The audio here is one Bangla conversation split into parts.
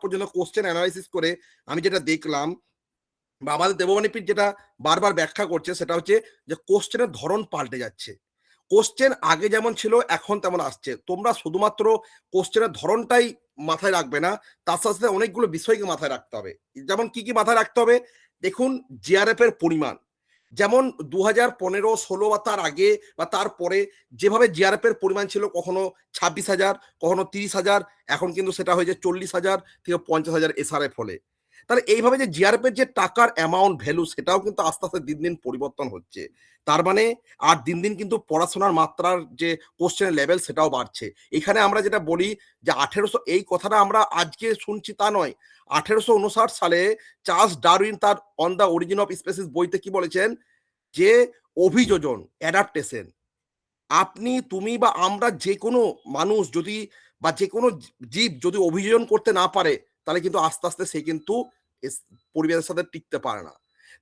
পর্যন্ত কোশ্চেন অ্যানালাইসিস করে আমি যেটা দেখলাম বা আমাদের দেববাণীপীঠ যেটা বারবার ব্যাখ্যা করছে সেটা হচ্ছে যে কোশ্চেনের ধরন পাল্টে যাচ্ছে। কোশ্চেন আগে যেমন ছিল এখন তেমন আসছে। তোমরা শুধুমাত্র কোশ্চেনের ধরনটাই মাথায় রাখবে না, তার সাথে, সাথে অনেকগুলো বিষয়কে মাথায় রাখতে হবে। যেমন কি মাথায় রাখতে হবে? দেখুন জিআরএফ এর পরিমাণ। যেমন ২০১৫-১৬ বা তার আগে বা তারপরে যেভাবে জিআরএফ এর পরিমাণ ছিল কখনো ২৬,০০০, কখনো ৩০,০০০, এখন কিন্তু সেটা হয়েছে ৪০,০০০ থেকে ৫০,০০০ এসআরএফ হলে। তাহলে এইভাবে যে জিআরএফ এর যে টাকার অ্যামাউন্ট ভ্যালু সেটাও কিন্তু আস্তে, আস্তে দিন, দিন পরিবর্তন হচ্ছে। তার মানে আর দিন, দিন কিন্তু পড়াশোনার মাত্রার যে কোশ্চেনের লেভেল সেটাও বাড়ছে। এখানে আমরা যেটা বলি যে ১৮০০ এই কথাটা আমরা আজকে শুনছি তা নয়। ১৮৫৯ সালে চার্লস ডারউইন তার on the origin of species বইতে কি বলেছেন? যে অভিযোজন, অ্যাডাপ্টেশন। আপনি, তুমি বা আমরা যেকোনো মানুষ যদি বা যেকোনো জীব যদি অভিযোজন করতে না পারে, তাহলে কিন্তু আস্তে, আস্তে সে কিন্তু এস পরিবেশের সাথে টিকতে পারে না।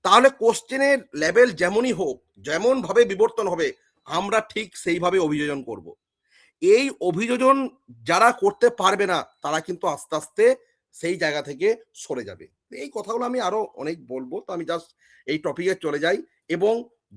তাহলে কোশ্চেনের লেভেল যেমনই হোক, যেমনভাবে বিবর্তন হবে, আমরা ঠিক সেইভাবে অভিযোজন করব। এই অভিযোজন যারা করতে পারবে না, তারা কিন্তু আস্তে, আস্তে সেই জায়গা থেকে সরে যাবে। এই কথাগুলো আমি আরো অনেক বলবো। তো আমি জাস্ট এই টপিকে চলে যাই এবং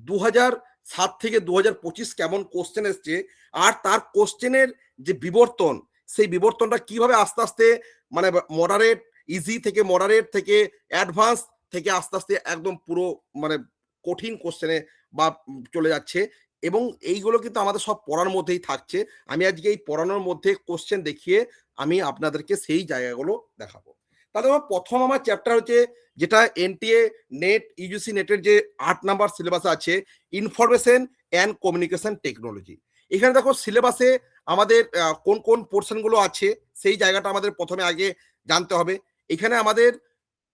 ২০০৭ থেকে ২০২৫ কেমন কোশ্চেন এসছে আর তার কোশ্চেনের যে বিবর্তন, সেই বিবর্তনটা কিভাবে আস্তে, আস্তে মানে মডারেট, ইজি থেকে মডারেট থেকে অ্যাডভান্স থেকে আস্তে, আস্তে একদম পুরো মানে কঠিন কোশ্চেনে বা চলে যাচ্ছে এবং এইগুলো কিন্তু আমাদের সব পড়ার মধ্যেই থাকছে। আমি আজকে এই পড়ানোর মধ্যে কোশ্চেন দেখিয়ে আমি আপনাদেরকে সেই জায়গাগুলো দেখাবো। তাহলে আমার ১ম আমার চ্যাপ্টার হচ্ছে যেটা এনটিএ নেট, ইউজিসি নেটের যে ৮ নাম্বার সিলেবাস আছে, ইনফরমেশন অ্যান্ড কমিউনিকেশন টেকনোলজি। এখানে দেখো সিলেবাসে আমাদের কোন, কোন পোরশন গুলো আছে সেই জায়গাটা আমাদের ১ম এ আগে জানতে হবে। এখানে আমাদের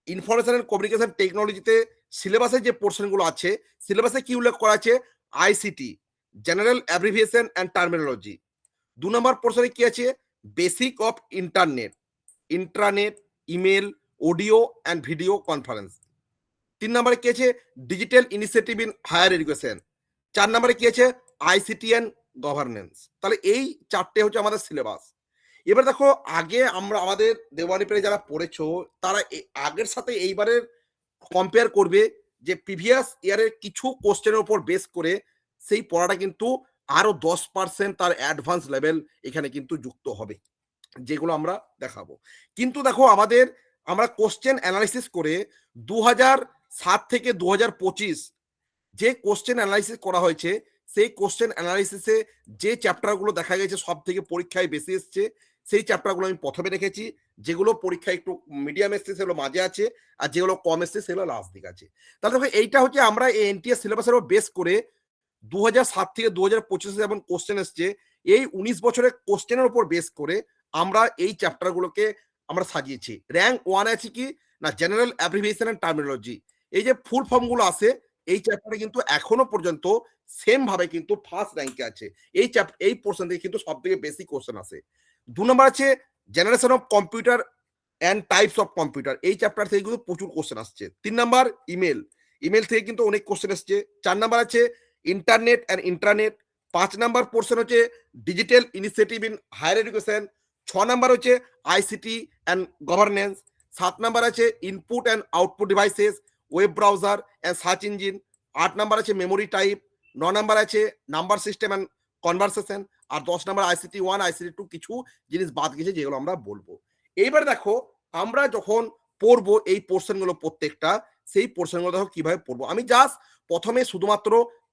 ইনফরমেশন অ্যান্ড কমিউনিকেশন টেকনোলজিতে সিলেবাসে যে পোরশন গুলো আছে, সিলেবাসে কি উল্লেখ করা আছে? ICT, general abbreviation and terminology. ২ নম্বর পোরশনে কি আছে? Basic of internet, intranet, email, audio and video conference. ৩ নম্বরে কি আছে? Digital initiative in higher education. ৪ নম্বরে কি আছে? ICT and governance. তাহলে এই ৪টে হচ্ছে আমাদের সিলেবাস। এবার দেখো আগে আমরা আমাদের দেওয়ানি পেরে যারা পড়েছো তারা আগের সাথে এইবারের কম্পেয়ার করবে যে প্রিভিয়াস ইয়ারের কিছু কোশ্চেনের উপর বেস করে সেই পড়াটা কিন্তু আরো 10% তার অ্যাডভান্স লেভেল এখানে কিন্তু যুক্ত হবে, যেগুলো আমরা দেখাবো। কিন্তু দেখো আমরা কোশ্চেন অ্যানালাইসিস করে ২০০৭ থেকে ২০২৫ যে কোশ্চেন অ্যানালাইসিস করা হয়েছে সেই কোশ্চেন অ্যানালাইসিসে যে চ্যাপ্টারগুলো দেখা গেছে সব থেকে পরীক্ষায় বেশি এসছে সেই চ্যাপ্টারগুলো আমি প্রথমে রেখেছি। যেগুলো পরীক্ষায় একটু মিডিয়াম এসছে সেগুলো মাঝে আছে আর যেগুলো কম এসছে সেগুলো লাস্ট দিক আছে। তাহলে দেখো এইটা হচ্ছে আমরা এই এনটিএ সিলেবাসের উপর বেস করে ২০০৭ থেকে ২০২৫ যেমন কোশ্চেন এসছে এই ১৯ বছরের কোশ্চেনের উপর বেস করে আমরা এই চ্যাপ্টারগুলোকে আমরা সাজিয়েছি। র্যাঙ্ক 1 আছে কি না জেনারেল অ্যাব্রিভিয়েশন এন্ড টার্মিনোলজি। এই যে ফুল ফর্মগুলো আছে এই চ্যাপ্টারে কিন্তু এখনো পর্যন্ত সেম ভাবে কিন্তু ফার্স্ট র্যাঙ্কে আছে। এই পোর্শন থেকে কিন্তু সবথেকে বেশি কোশ্চেন আসে। ২ নম্বর আছে generation of computer and types of computer. এই চ্যাপ্টার থেকে কিন্তু প্রচুর কোশ্চেন আসছে। ৩ নাম্বার ইমেল। ইমেল থেকে কিন্তু অনেক কোশ্চেন এসছে। ৪ নাম্বার আছে internet and intranet. ৫ number portion হচ্ছে digital initiative in higher education. ৬ number হচ্ছে আইসিটি অ্যান্ড গভর্নেন্স। ৭ নাম্বার আছে input and output devices, web browser and search engine. ৮ number আছে মেমোরি টাইপ। ৯ নাম্বার আছে নাম্বার সিস্টেম অ্যান্ড কনভারসেশন। আর ১০ নাম্বার আইসিটি 1, আইসিটি 2 কিছু জিনিস বাদ গেছে যেগুলো আমরা বলবো। এইবার দেখো আমরা যখন পড়বো এই পোর্শনগুলো প্রত্যেকটা সেই পোর্শনগুলো দেখো কিভাবে পড়বো। আমি জাস্ট প্রথমে শুধুমাত্র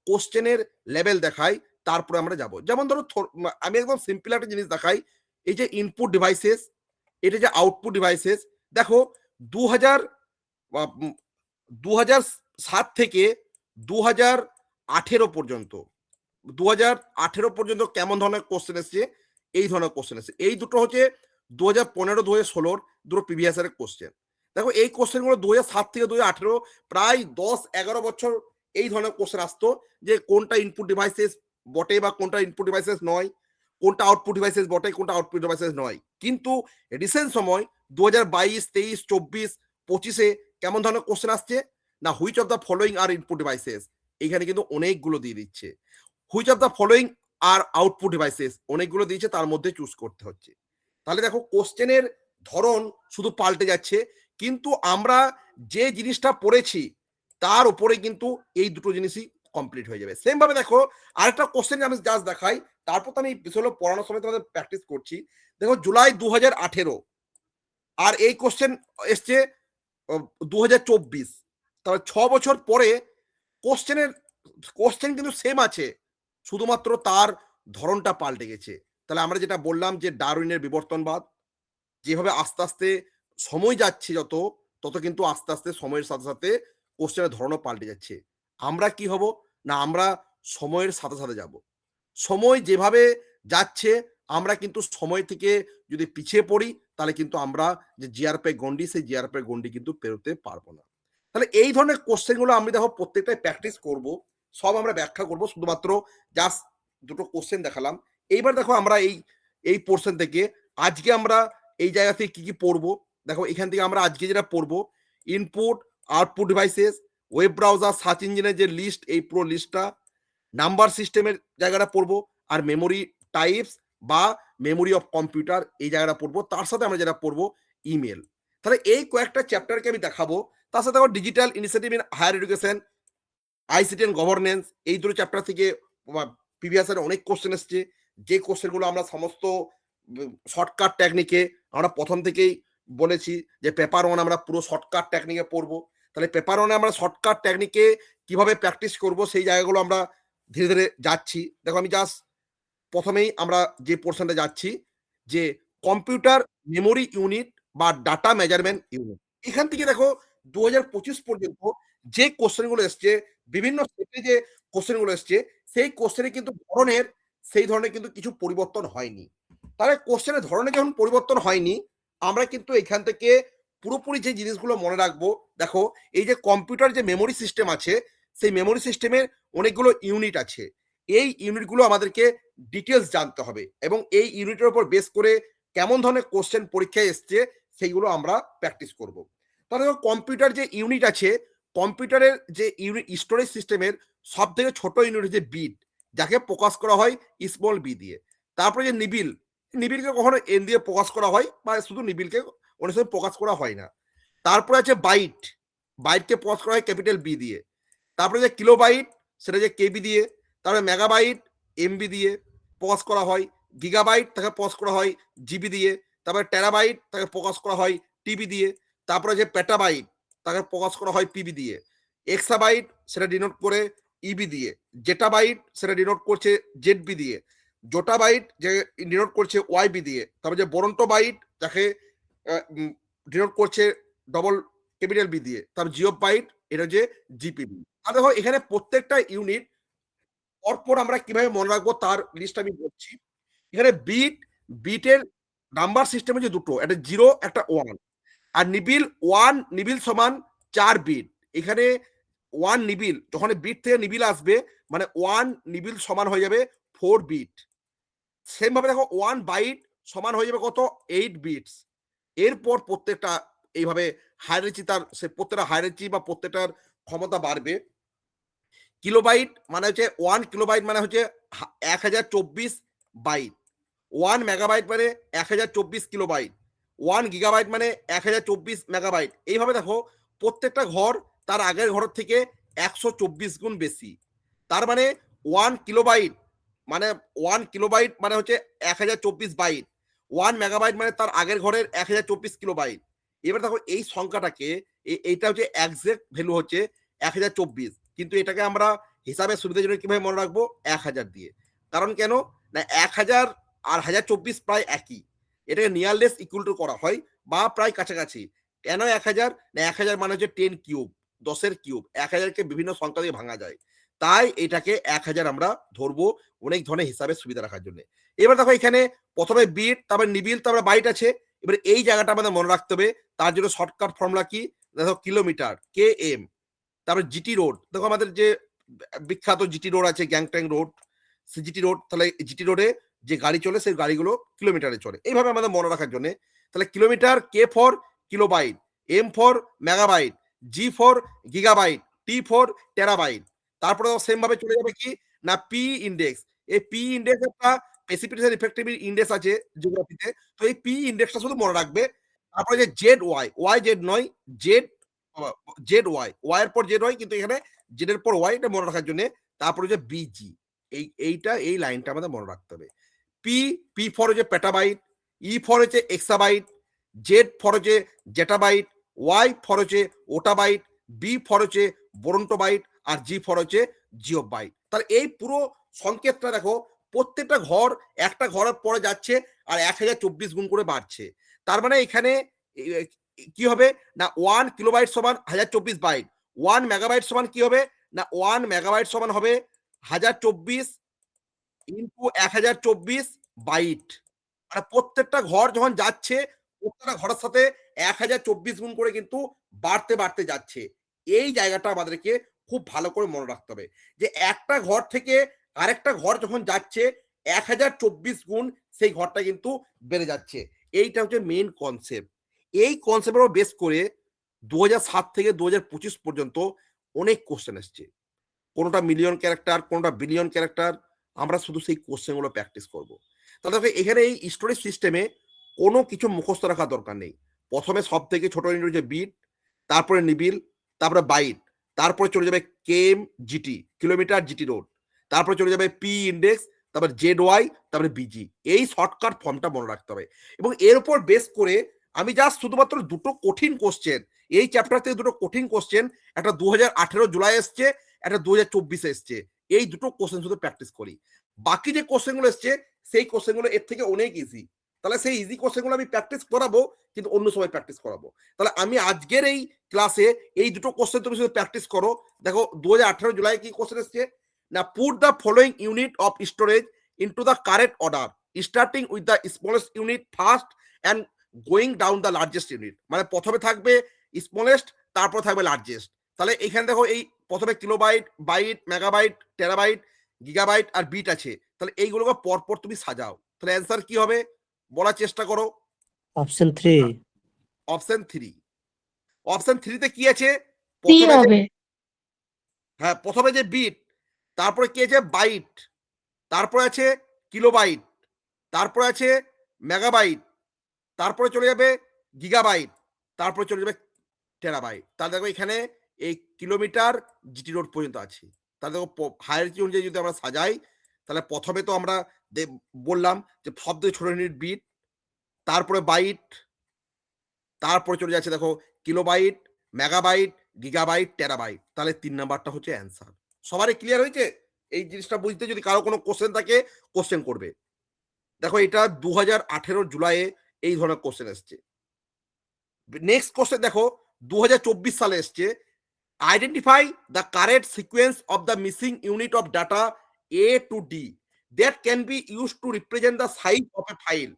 কোশ্চেনের লেভেল দেখাই, তারপরে আমরা যাব। যেমন ধরো আমি একদম সিম্পল একটা জিনিস দেখাই। এই যে ইনপুট ডিভাইসেস, এটা যে আউটপুট ডিভাইসেস, দেখো ২০০০ ২০০৭ থেকে ২০১৮ পর্যন্ত ২০১৮ পর্যন্ত কেমন ধরনের কোশ্চেন এসছে? এই ধরনের কোশ্চেন এসছে। এই দুটো হচ্ছে ২০১৫-২০১৬ দুটো প্রিভিয়াস ইয়ারের কোশ্চেন। দেখো এই কোশ্চেনগুলো ২০০৭ থেকে ২০১৮ প্রায় ১০-১১ বছর এই ধরনের কোশ্চেন আসতো যে কোনটা ইনপুট ডিভাইসেস বটে বা কোনটা ইনপুট ডিভাইসেস নয়, কোনটা আউটপুট ডিভাইসেস বটে, কোনটা আউটপুট ডিভাইসেস নয়। কিন্তু রিসেন্ট সময় ২০২২, ২৩, ২৪, ২৫ এ কেমন ধরনের কোশ্চেন আসছে? না which of the following R input devices. এইখানে কিন্তু অনেকগুলো দিয়ে দিচ্ছে। Which of the following are output devices অনেকগুলো দিয়েছে, তার মধ্যে চুজ করতে হচ্ছে। তাহলে দেখো কোশ্চেনের ধরন শুধু পাল্টে যাচ্ছে, কিন্তু আমরা যে জিনিসটা পড়েছি তার উপরে কিন্তু এই দুটো জিনিসই কমপ্লিট হয়ে যাবে। সেম ভাবে দেখো আরেকটা কোশ্চেন আমি জাস্ট দেখাই, তারপর তো আমি বিষয়গুলো পড়ানোর সময় তোমাদের প্র্যাকটিস করছি। দেখো জুলাই 2018 আর এই কোশ্চেন এসছে 2024, তাহলে 6 বছর পরে কোশ্চেনের কোশ্চেন কিন্তু সেম আছে, শুধুমাত্র তার ধরনটা পাল্টে গেছে। তাহলে আমরা যেটা বললাম যে ডারউইনের বিবর্তনবাদ, যেভাবে আস্তে আস্তে সময় যাচ্ছে যত, তত কিন্তু আস্তে আস্তে সময়ের সাথে সাথে কোশ্চেনের ধরনও পাল্টে যাচ্ছে। আমরা কি হব? না আমরা সময়ের সাথে সাথে যাব। সময় যেভাবে যাচ্ছে আমরা কিন্তু সময় থেকে যদি পিছিয়ে পড়ি তাহলে কিন্তু আমরা যে জিআরপি গন্ডি, সেই জিআরপি গন্ডি কিন্তু পেরোতে পারবো না। তাহলে এই ধরনের কোশ্চেন গুলো আমি দেখো প্রত্যেকটাই প্র্যাকটিস করব, সব আমরা ব্যাখ্যা করব, শুধুমাত্র জাস্ট দুটো কোশ্চেন দেখালাম। এইবার দেখো আমরা এই পোর্শন থেকে আজকে আমরা এই জায়গা থেকে কি কি পড়বো। দেখো এখান থেকে আমরা আজকে যেটা পড়বো, input output devices, web browser, search ইঞ্জিনের যে লিস্ট, এই পুরো লিস্টটা, নাম্বার সিস্টেমের জায়গাটা পড়বো, আর মেমোরি টাইপস বা মেমোরি অফ কম্পিউটার এই জায়গাটা পড়বো। তার সাথে আমরা যেটা পড়বো ইমেল। তাহলে এই কয়েকটা চ্যাপ্টারকে আমি দেখাবো। তার সাথে আবার digital initiative in higher education, ICT and governance, এই দুটো চ্যাপ্টার থেকে প্রিভিয়াস এর অনেক কোশ্চেন এসছে, যে কোশ্চেনগুলো আমরা সমস্ত শর্টকাট টেকনিকে আমরা প্রথম থেকেই বলেছি যে পেপার ওয়ান আমরা পুরো শর্টকাট টেকনিকে পড়বো। তাহলে পেপার ওয়ানে আমরা শর্টকাট টেকনিকে কিভাবে প্র্যাকটিস করব সেই জায়গাগুলো আমরা ধীরে ধীরে যাচ্ছি। দেখো আমি জাস্ট প্রথমেই আমরা যে পোর্শনটা যাচ্ছি, যে কম্পিউটার মেমোরি ইউনিট বা ডাটা মেজারমেন্ট ইউনিট, এখান থেকে দেখো 2025 পর্যন্ত যে কোশ্চেন গুলো এসছে, বিভিন্ন সেটে যে কোশ্চেন গুলো এসছে, সেই কোশ্চেনে কিন্তু ধরনের সেই ধরনের কিন্তু কিছু পরিবর্তন হয়নি। তাহলে কোশ্চেনের ধরনে যখন পরিবর্তন হয়নি, আমরা কিন্তু এখান থেকে পুরোপুরি যে জিনিসগুলো মনে রাখবো, দেখো এই যে কম্পিউটার যে মেমোরি সিস্টেম আছে, সেই মেমোরি সিস্টেমের অনেকগুলো ইউনিট আছে। এই ইউনিটগুলো আমাদেরকে ডিটেলস জানতে হবে, এবং এই ইউনিটের উপর বেস করে কেমন ধরনের কোশ্চেন পরীক্ষায় এসছে সেইগুলো আমরা প্র্যাকটিস করব। তাহলে কম্পিউটার যে ইউনিট আছে, কম্পিউটারের যে ইউনিট স্টোরেজ সিস্টেমের সব থেকে ছোট ইউনিট হচ্ছে বিট, যাকে প্রকাশ করা হয় স্মল বি দিয়ে। তারপরে যে নিবিল, নিবিলকে কখনো এন দিয়ে প্রকাশ করা হয়, বা শুধু নিবিলকে অনেক সময় প্রকাশ করা হয় না। তারপরে আছে বাইট, বাইটকে প্রকাশ করা হয় ক্যাপিটাল বি দিয়ে। তারপরে যে কিলোবাইট, সেটা যে কেবি দিয়ে। তারপরে মেগাবাইট এমবি দিয়ে প্রকাশ করা হয়। গিগাবাইট তাকে প্রকাশ করা হয় জিবি দিয়ে। তারপরে টেরাবাইট তাকে প্রকাশ করা হয় টিবি দিয়ে। তারপরে যে পেটাবাইট তাকে প্রকাশ করা হয় পিবি দিয়ে। এক্সাবাইট সেটা ডিনোট করে ইবি দিয়ে। জেটাবাইট সেটা ডিনোট করছে জেডবি দিয়ে। জোটাবাইট যে ডিনোট করছে ওয়াইবি দিয়ে। তারপরে যে বরন্টো বাইট যাকে ডিনোট করছে ডবল ক্যাপিটাল বি দিয়ে। তারপর জিও বাইট এটা যে জিপিবি। আর দেখো এখানে প্রত্যেকটা ইউনিট পরপর আমরা কিভাবে মনে রাখবো তার লিস্ট আমি বলছি। এখানে বিটের নাম্বার সিস্টেম হচ্ছে দুটো, একটা 0 একটা 1। আর নিবিল 1 নিবিল সমান 4 বিট। এখানে 1 নিবিল, যখন বিট থেকে নিবিল আসবে মানে 1 নিবিল সমান হয়ে যাবে 4 বিট। সেম ভাবে দেখো 1 বাইট সমান হয়ে যাবে কত? 8 বিটস। এরপর প্রত্যেকটা এইভাবে হায়ারার্কি, তার সে প্রত্যেকটা হায়ারার্কি বা প্রত্যেকটার ক্ষমতা বাড়বে। কিলোবাইট মানে হচ্ছে 1 কিলোবাইট মানে হচ্ছে 1024 বাইট। 1 মেগাবাইট মানে 1024 কিলোবাইট। 1 গিগাবাইট মানে 1024 মেগাবাইট। এইভাবে দেখো প্রত্যেকটা ঘর তার আগের ঘরের থেকে 124 গুণ বেশি। তার মানে 1 কিলোবাইট মানে 1 কিলোবাইট মানে হচ্ছে 1024 বাইট। 1 মেগাবাইট মানে তার আগের ঘরের 1024 কিলোবাইট। এবার দেখো এই সংখ্যাটাকে, এইটা হচ্ছে এক্সাক্ট ভ্যালু হচ্ছে 1024, কিন্তু এটাকে আমরা হিসাবের সুবিধার জন্য কিভাবে মনে রাখবো? 1000 দিয়ে। কারণ কেন না 1000 আর 1024 প্রায় একই, এটাকে নিয়ারলেস ইকুয়াল টু করা হয় বা প্রায় কাছাকাছি। কেন 1000 না 1000 মানে হচ্ছে 10 কিউব, 10 কিউব। 1000কে বিভিন্ন সংখ্যা দিয়ে ভাঙা যায়, তাই এটাকে 1000 আমরা ধরবো অনেক ধরনের হিসাবের সুবিধা রাখার জন্য। এবার দেখো এখানে প্রথমে বিট, তারপর নিবিল, তারপর বাইট আছে। এবার এই জায়গাটা আমাদের মনে রাখতে হবে, তার জন্য শর্টকাট ফর্মুলা কি? দেখো কিলোমিটার কে এম। তারপর জিটি রোড, দেখো আমাদের যে বিখ্যাত জিটি রোড আছে, গ্যাংটং রোড, জিটি রোড, তাহলে জিটি রোডে যে গাড়ি চলে সেই গাড়িগুলো কিলোমিটারে চলে। এইভাবে আমাদের মনে রাখার জন্য তাহলে kilometre, K for kilobyte, M for megabyte, G for gigabyte, T for terabyte. তারপরে সেম ভাবে চলে যাবে কি না পি ইন্ডেক্স। এই পি ইন্ডেক্স একটা প্রেসিপিটেশন ইফেক্টিভ ইন্ডেক্স আছে জিওগ্রাফিতে। তো এই পি ইন্ডেক্সটা শুধু মনে রাখবে তারপরে যে জেড ওয়াই, ওয়াই জেড নয়, জেড জেড ওয়াই, ওয়াই এর পর জেড ওয়াই, কিন্তু এখানে জেড এর পর ওয়াই, এটা মনে রাখার জন্য। তারপরে যে বিজি, এই লাইনটা আমাদের মনে রাখতে হবে। পি, পি ফর হচ্ছে পেটাবাইট, ই ফর হচ্ছে এক্সাবাইট, জেড ফর হচ্ছে জেটাবাইট, ওয়াই ফর হচ্ছে ওটাবাইট, বি ফর হচ্ছে বরন্টোবাইট, আর জি ফর হচ্ছে জিওবাইট। তাহলে এই পুরো সংকেতটা দেখো, প্রত্যেকটা ঘর একটা ঘরের পরে যাচ্ছে আর 1024 গুণ করে বাড়ছে। তার মানে এখানে কি হবে না, 1 কিলোবাইট সমান 1024 বাইট, 1 মেগাবাইট সমান কি হবে না, 1 মেগাবাইট সমান হবে 1024 ইন্টু 1024 বাইট। মানে প্রত্যেকটা ঘর যখন যাচ্ছে, প্রত্যেকটা ঘরের সাথে 1024 গুণ করে কিন্তু বাড়তে বাড়তে যাচ্ছে। এই জায়গাটা আমাদেরকে খুব ভালো করে মনে রাখতে হবে যে একটা ঘর থেকে আরেকটা ঘর যখন যাচ্ছে 1024 গুণ সেই ঘরটা কিন্তু বেড়ে যাচ্ছে। এইটা হচ্ছে মেইন কনসেপ্ট। এই কনসেপ্টের উপর বেস করে 2007 থেকে 2025 পর্যন্ত অনেক কোশ্চেন এসছে। কোনটা মিলিয়ন ক্যারেক্টার, কোনটা বিলিয়ন ক্যারেক্টার। আমরা শুধু সেই কোশ্চেন গুলো প্র্যাকটিস করব। তাহলে দেখো এখানে এই স্টোরেজ সিস্টেমে কোনো কিছু মুখস্থ রাখার দরকার নেই। প্রথমে সব থেকে ছোট ইউনিট হচ্ছে বিট, তারপরে নিবিল, তারপরে বাইট, তারপরে চলে যাবে কেম জিটি, কিলোমিটার জিটি রোড, তারপরে চলে যাবে পি ইন্ডেক্স, তারপরে জেড ওয়াই, তারপরে বিজি। এই শর্টকাট ফর্মটা মনে রাখতে হবে এবং এর উপর বেস করে আমি জাস্ট শুধুমাত্র দুটো কঠিন কোশ্চেন, এই চ্যাপ্টার থেকে দুটো কঠিন কোশ্চেন, একটা 2018 জুলাই এসছে, একটা 2024 এসছে, এই দুটো কোশ্চেন শুধু প্র্যাকটিস করি। বাকি যে কোশ্চেন গুলো এসছে সেই কোশ্চেন গুলো এর থেকে অনেক ইজি। তাহলে সেই ইজি কোশ্চেন গুলো আমি প্র্যাকটিস করাবো, কিন্তু অন্য সময় প্র্যাকটিস করাবো। তাহলে আমি আজকের এই ক্লাসে এই দুটো কোশ্চেন তুমি শুধু প্র্যাকটিস করো। দেখো 2018 জুলাই কি কোশ্চেন এসছে না, put the following unit of storage into the correct order starting with the smallest unit first and going down the largest unit. মানে প্রথমে থাকবে স্মলেস্ট, তারপর থাকবে লার্জেস্ট। তাহলে এখানে দেখো এই প্রথমে kilobyte, byte, megabyte, terabyte, gigabyte আর বিট আছে। তাহলে এইগুলোকে পরপর তুমি সাজাও। তাহলে অ্যান্সার কি হবে বলার চেষ্টা করো। অপশন 3। অপশন 3। অপশন 3 তে কি আছে? প্রথমে হবে। হ্যাঁ, প্রথমে যে বিট, তারপরে কি আছে বাইট, তারপরে আছে কিলোবাইট, তারপরে আছে মেগাবাইট, তারপরে চলে যাবে গিগাবাইট, তারপরে চলে যাবে টেরাবাইট। তাহলে দেখো এখানে এই কিলোমিটার জিটি রোড পর্যন্ত আছে। তাহলে দেখো হায়ারকি অনুযায়ী যদি আমরা সাজাই, তাহলে প্রথমে তো আমরা বললাম যে সব থেকে ছোট ইউনিট বিট, তারপরে বাইট, তারপরে চলে যাচ্ছে দেখো কিলোবাইট, মেগাবাইট, গিগাবাইট, টেরাবাইট। তাহলে 3 নাম্বারটা হচ্ছে অ্যান্সার। সবারই ক্লিয়ার হয়েছে? এই জিনিসটা বুঝতে যদি কারো কোনো কোশ্চেন থাকে কোশ্চেন করবে। দেখো এটা 2018 জুলাইয়ে এই ধরনের কোশ্চেন এসছে। নেক্সট কোশ্চেন দেখো 2024 সালে এসছে, identify the correct sequence of the missing unit of data A to D that can be used to represent the size of a file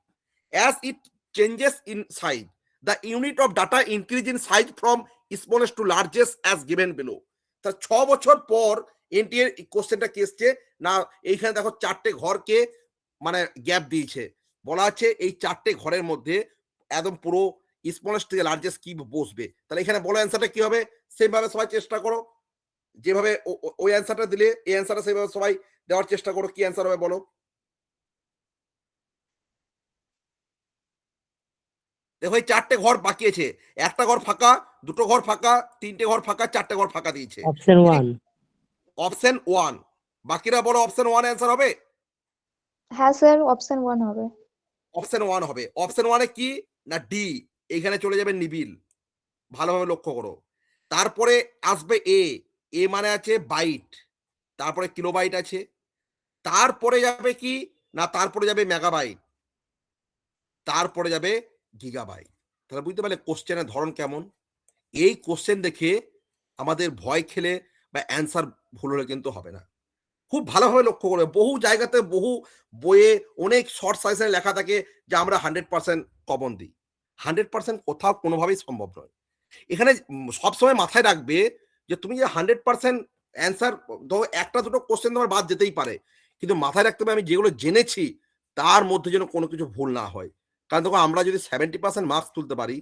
as it changes in size. The unit of data increase in size from smallest to largest as given below. তা 6 বছর পর এনটিএর কোশ্চেনটা কি এসছে না, এইখানে দেখো 4টে ঘরকে মানে গ্যাপ দিয়েছে। বলা আছে এই 4টে ঘরের মধ্যে একদম পুরো স্মলেস্ট থেকে লার্জেস্ট কি বসবে। তাহলে এখানে বলো অ্যান্সারটা কি হবে? সেম ভাবে সবাই চেষ্টা করো, যেভাবে ওই অ্যান্সারটা দিলে এই অ্যান্সারটা সেভাবে সবাই দেওয়ার চেষ্টা করো। কি অ্যান্সার হবে বলো? দেখো এই 4টে ঘর বাকি আছে, একটা ঘর ফাঁকা, দুটো ঘর ফাঁকা, 3টে ঘর ফাঁকা, 4টে ঘর ফাঁকা দিয়েছে। অপশন 1। অপশন 1। বাকিরা বলো অপশন 1 অ্যান্সার হবে? হ্যাঁ স্যার, অপশন 1 হবে। অপশন 1 হবে। অপশন 1 এ কি না ডি, এইখানে চলে যাবে নিবিল। ভালোভাবে লক্ষ্য করো। তারপরে আসবে এ, এ মানে আছে বাইট, তারপরে কিলোবাইট আছে, তারপরে যাবে কি না, তারপরে যাবে মেগাবাইট, তারপরে যাবে গিগাবাইট। তাহলে বুঝতে পারলে কোশ্চেনের ধরন কেমন। এই কোশ্চেন দেখে আমাদের ভয় খেলে বা অ্যান্সার ভুল হলে কিন্তু হবে না। খুব ভালোভাবে লক্ষ্য করবে, বহু জায়গাতে বহু বইয়ে অনেক শর্ট সাজেশনে লেখা থাকে যে আমরা 100% কমন দিই। 100% কোথাও কোনোভাবেই সম্ভব নয়। এখানে সবসময় মাথায় রাখবে যে তুমি যে 100% অ্যান্সার, ধরো একটা দুটো কোশ্চেন তোমার বাদ যেতেই পারে, কিন্তু মাথায় রাখতে হবে আমি যেগুলো জেনেছি তার মধ্যে যেন কোনো কিছু ভুল না হয়। কারণ দেখো আমরা যদি 70% মার্কস তুলতে পারি,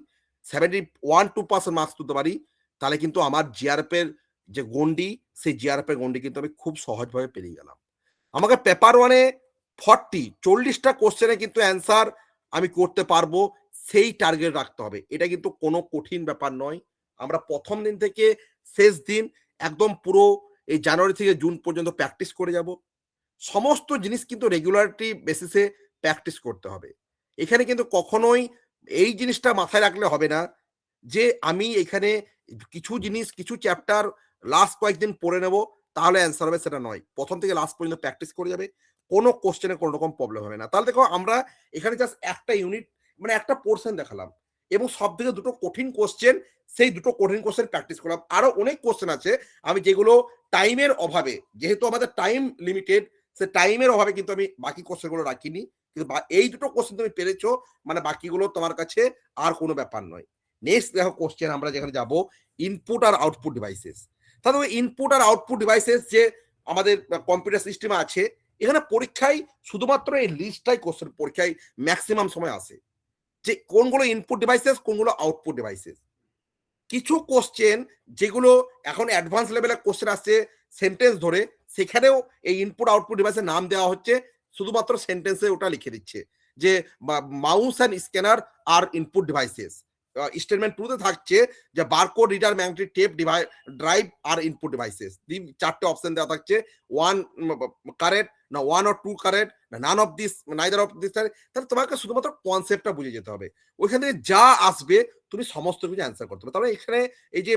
71-2% মার্কস তুলতে পারি, তাহলে কিন্তু আমার জিআরএফ এর যে গন্ডি, সেই জিআরএফ এর গন্ডি কিন্তু আমি খুব সহজভাবে পেরিয়ে গেলাম। আমাকে পেপার ওয়ানে 40-40টা কোশ্চেনে কিন্তু অ্যান্সার আমি করতে পারবো সেই টার্গেট রাখতে হবে। এটা কিন্তু কোনো কঠিন ব্যাপার নয়। আমরা ১ম দিন থেকে শেষ দিন একদম পুরো এই জানুয়ারি থেকে জুন পর্যন্ত প্র্যাকটিস করে যাব। সমস্ত জিনিস কিন্তু রেগুলারিটি বেসিসে প্র্যাকটিস করতে হবে। এখানে কিন্তু কখনোই এই জিনিসটা মাথায় রাখলে হবে না যে আমি এখানে কিছু জিনিস, কিছু চ্যাপ্টার লাস্ট কয়েকদিন পড়ে নেব, তাহলে অ্যান্সার হবে, সেটা নয়। ১ম থেকে লাস্ট পর্যন্ত প্র্যাকটিস করে যাবে। কোনো কোয়েশ্চেনে কোনো রকম প্রবলেম হবে না। তাহলে দেখো আমরা এখানে জাস্ট একটা ইউনিট মানে একটা পোরশন দেখালাম এবং সবথেকে ২ টো কঠিন কোয়েশ্চেন, সেই ২ টো কঠিন কোয়েশ্চেন প্র্যাকটিস করলাম। আরো অনেক কোয়েশ্চেন আছে আমি যেগুলো টাইমের অভাবে, যেহেতু আমাদের টাইম লিমিটেড, সে টাইমের অভাবে কিন্তু আমি বাকি কোয়েশ্চেন গুলো রাখিনি। কিন্তু এই ২ টো কোয়েশ্চেন তুমি পেরেছো মানে বাকিগুলো তোমার কাছে আর কোনো ব্যাপার নয়। নেক্সট দেখো কোয়েশ্চেন আমরা যেখানে যাব, ইনপুট আর আউটপুট ডিভাইসেস। তাহলে ইনপুট আর আউটপুট ডিভাইসেস যে আমাদের কম্পিউটার সিস্টেমে আছে, এখানে পরীক্ষায় শুধুমাত্র এই লিস্টটাই কোয়েশ্চেন পরীক্ষায় ম্যাক্সিমাম সময় আসে যে কোনগুলো ইনপুট ডিভাইসেস, কোনগুলো আউটপুট ডিভাইসেস। কিছু কোশ্চেন যেগুলো এখন অ্যাডভান্স লেভেলের কোশ্চেন আসছে সেন্টেন্স ধরে, সেখানেও এই ইনপুট আউটপুট ডিভাইসের নাম দেওয়া হচ্ছে, শুধুমাত্র সেন্টেন্সে ওটা লিখে দিচ্ছে যে মাউস অ্যান্ড স্ক্যানার আর ইনপুট ডিভাইসেস। স্টেটমেন্ট 2 তে থাকছে যে barcode reader, magnetic tape drive আর ইনপুট ডিভাইসেস। 4টে অপশন দেওয়া থাকছে, 1 কারেক্ট না 1 or 2 কারেক্ট না none of this, neither of this. তাহলে তোমাকে শুধুমাত্র কনসেপ্টটা বুঝে যেতে হবে। ওইখান থেকে যা আসবে তুমি সমস্ত কিছু অ্যান্সার করতে হবে। তাহলে এখানে এই যে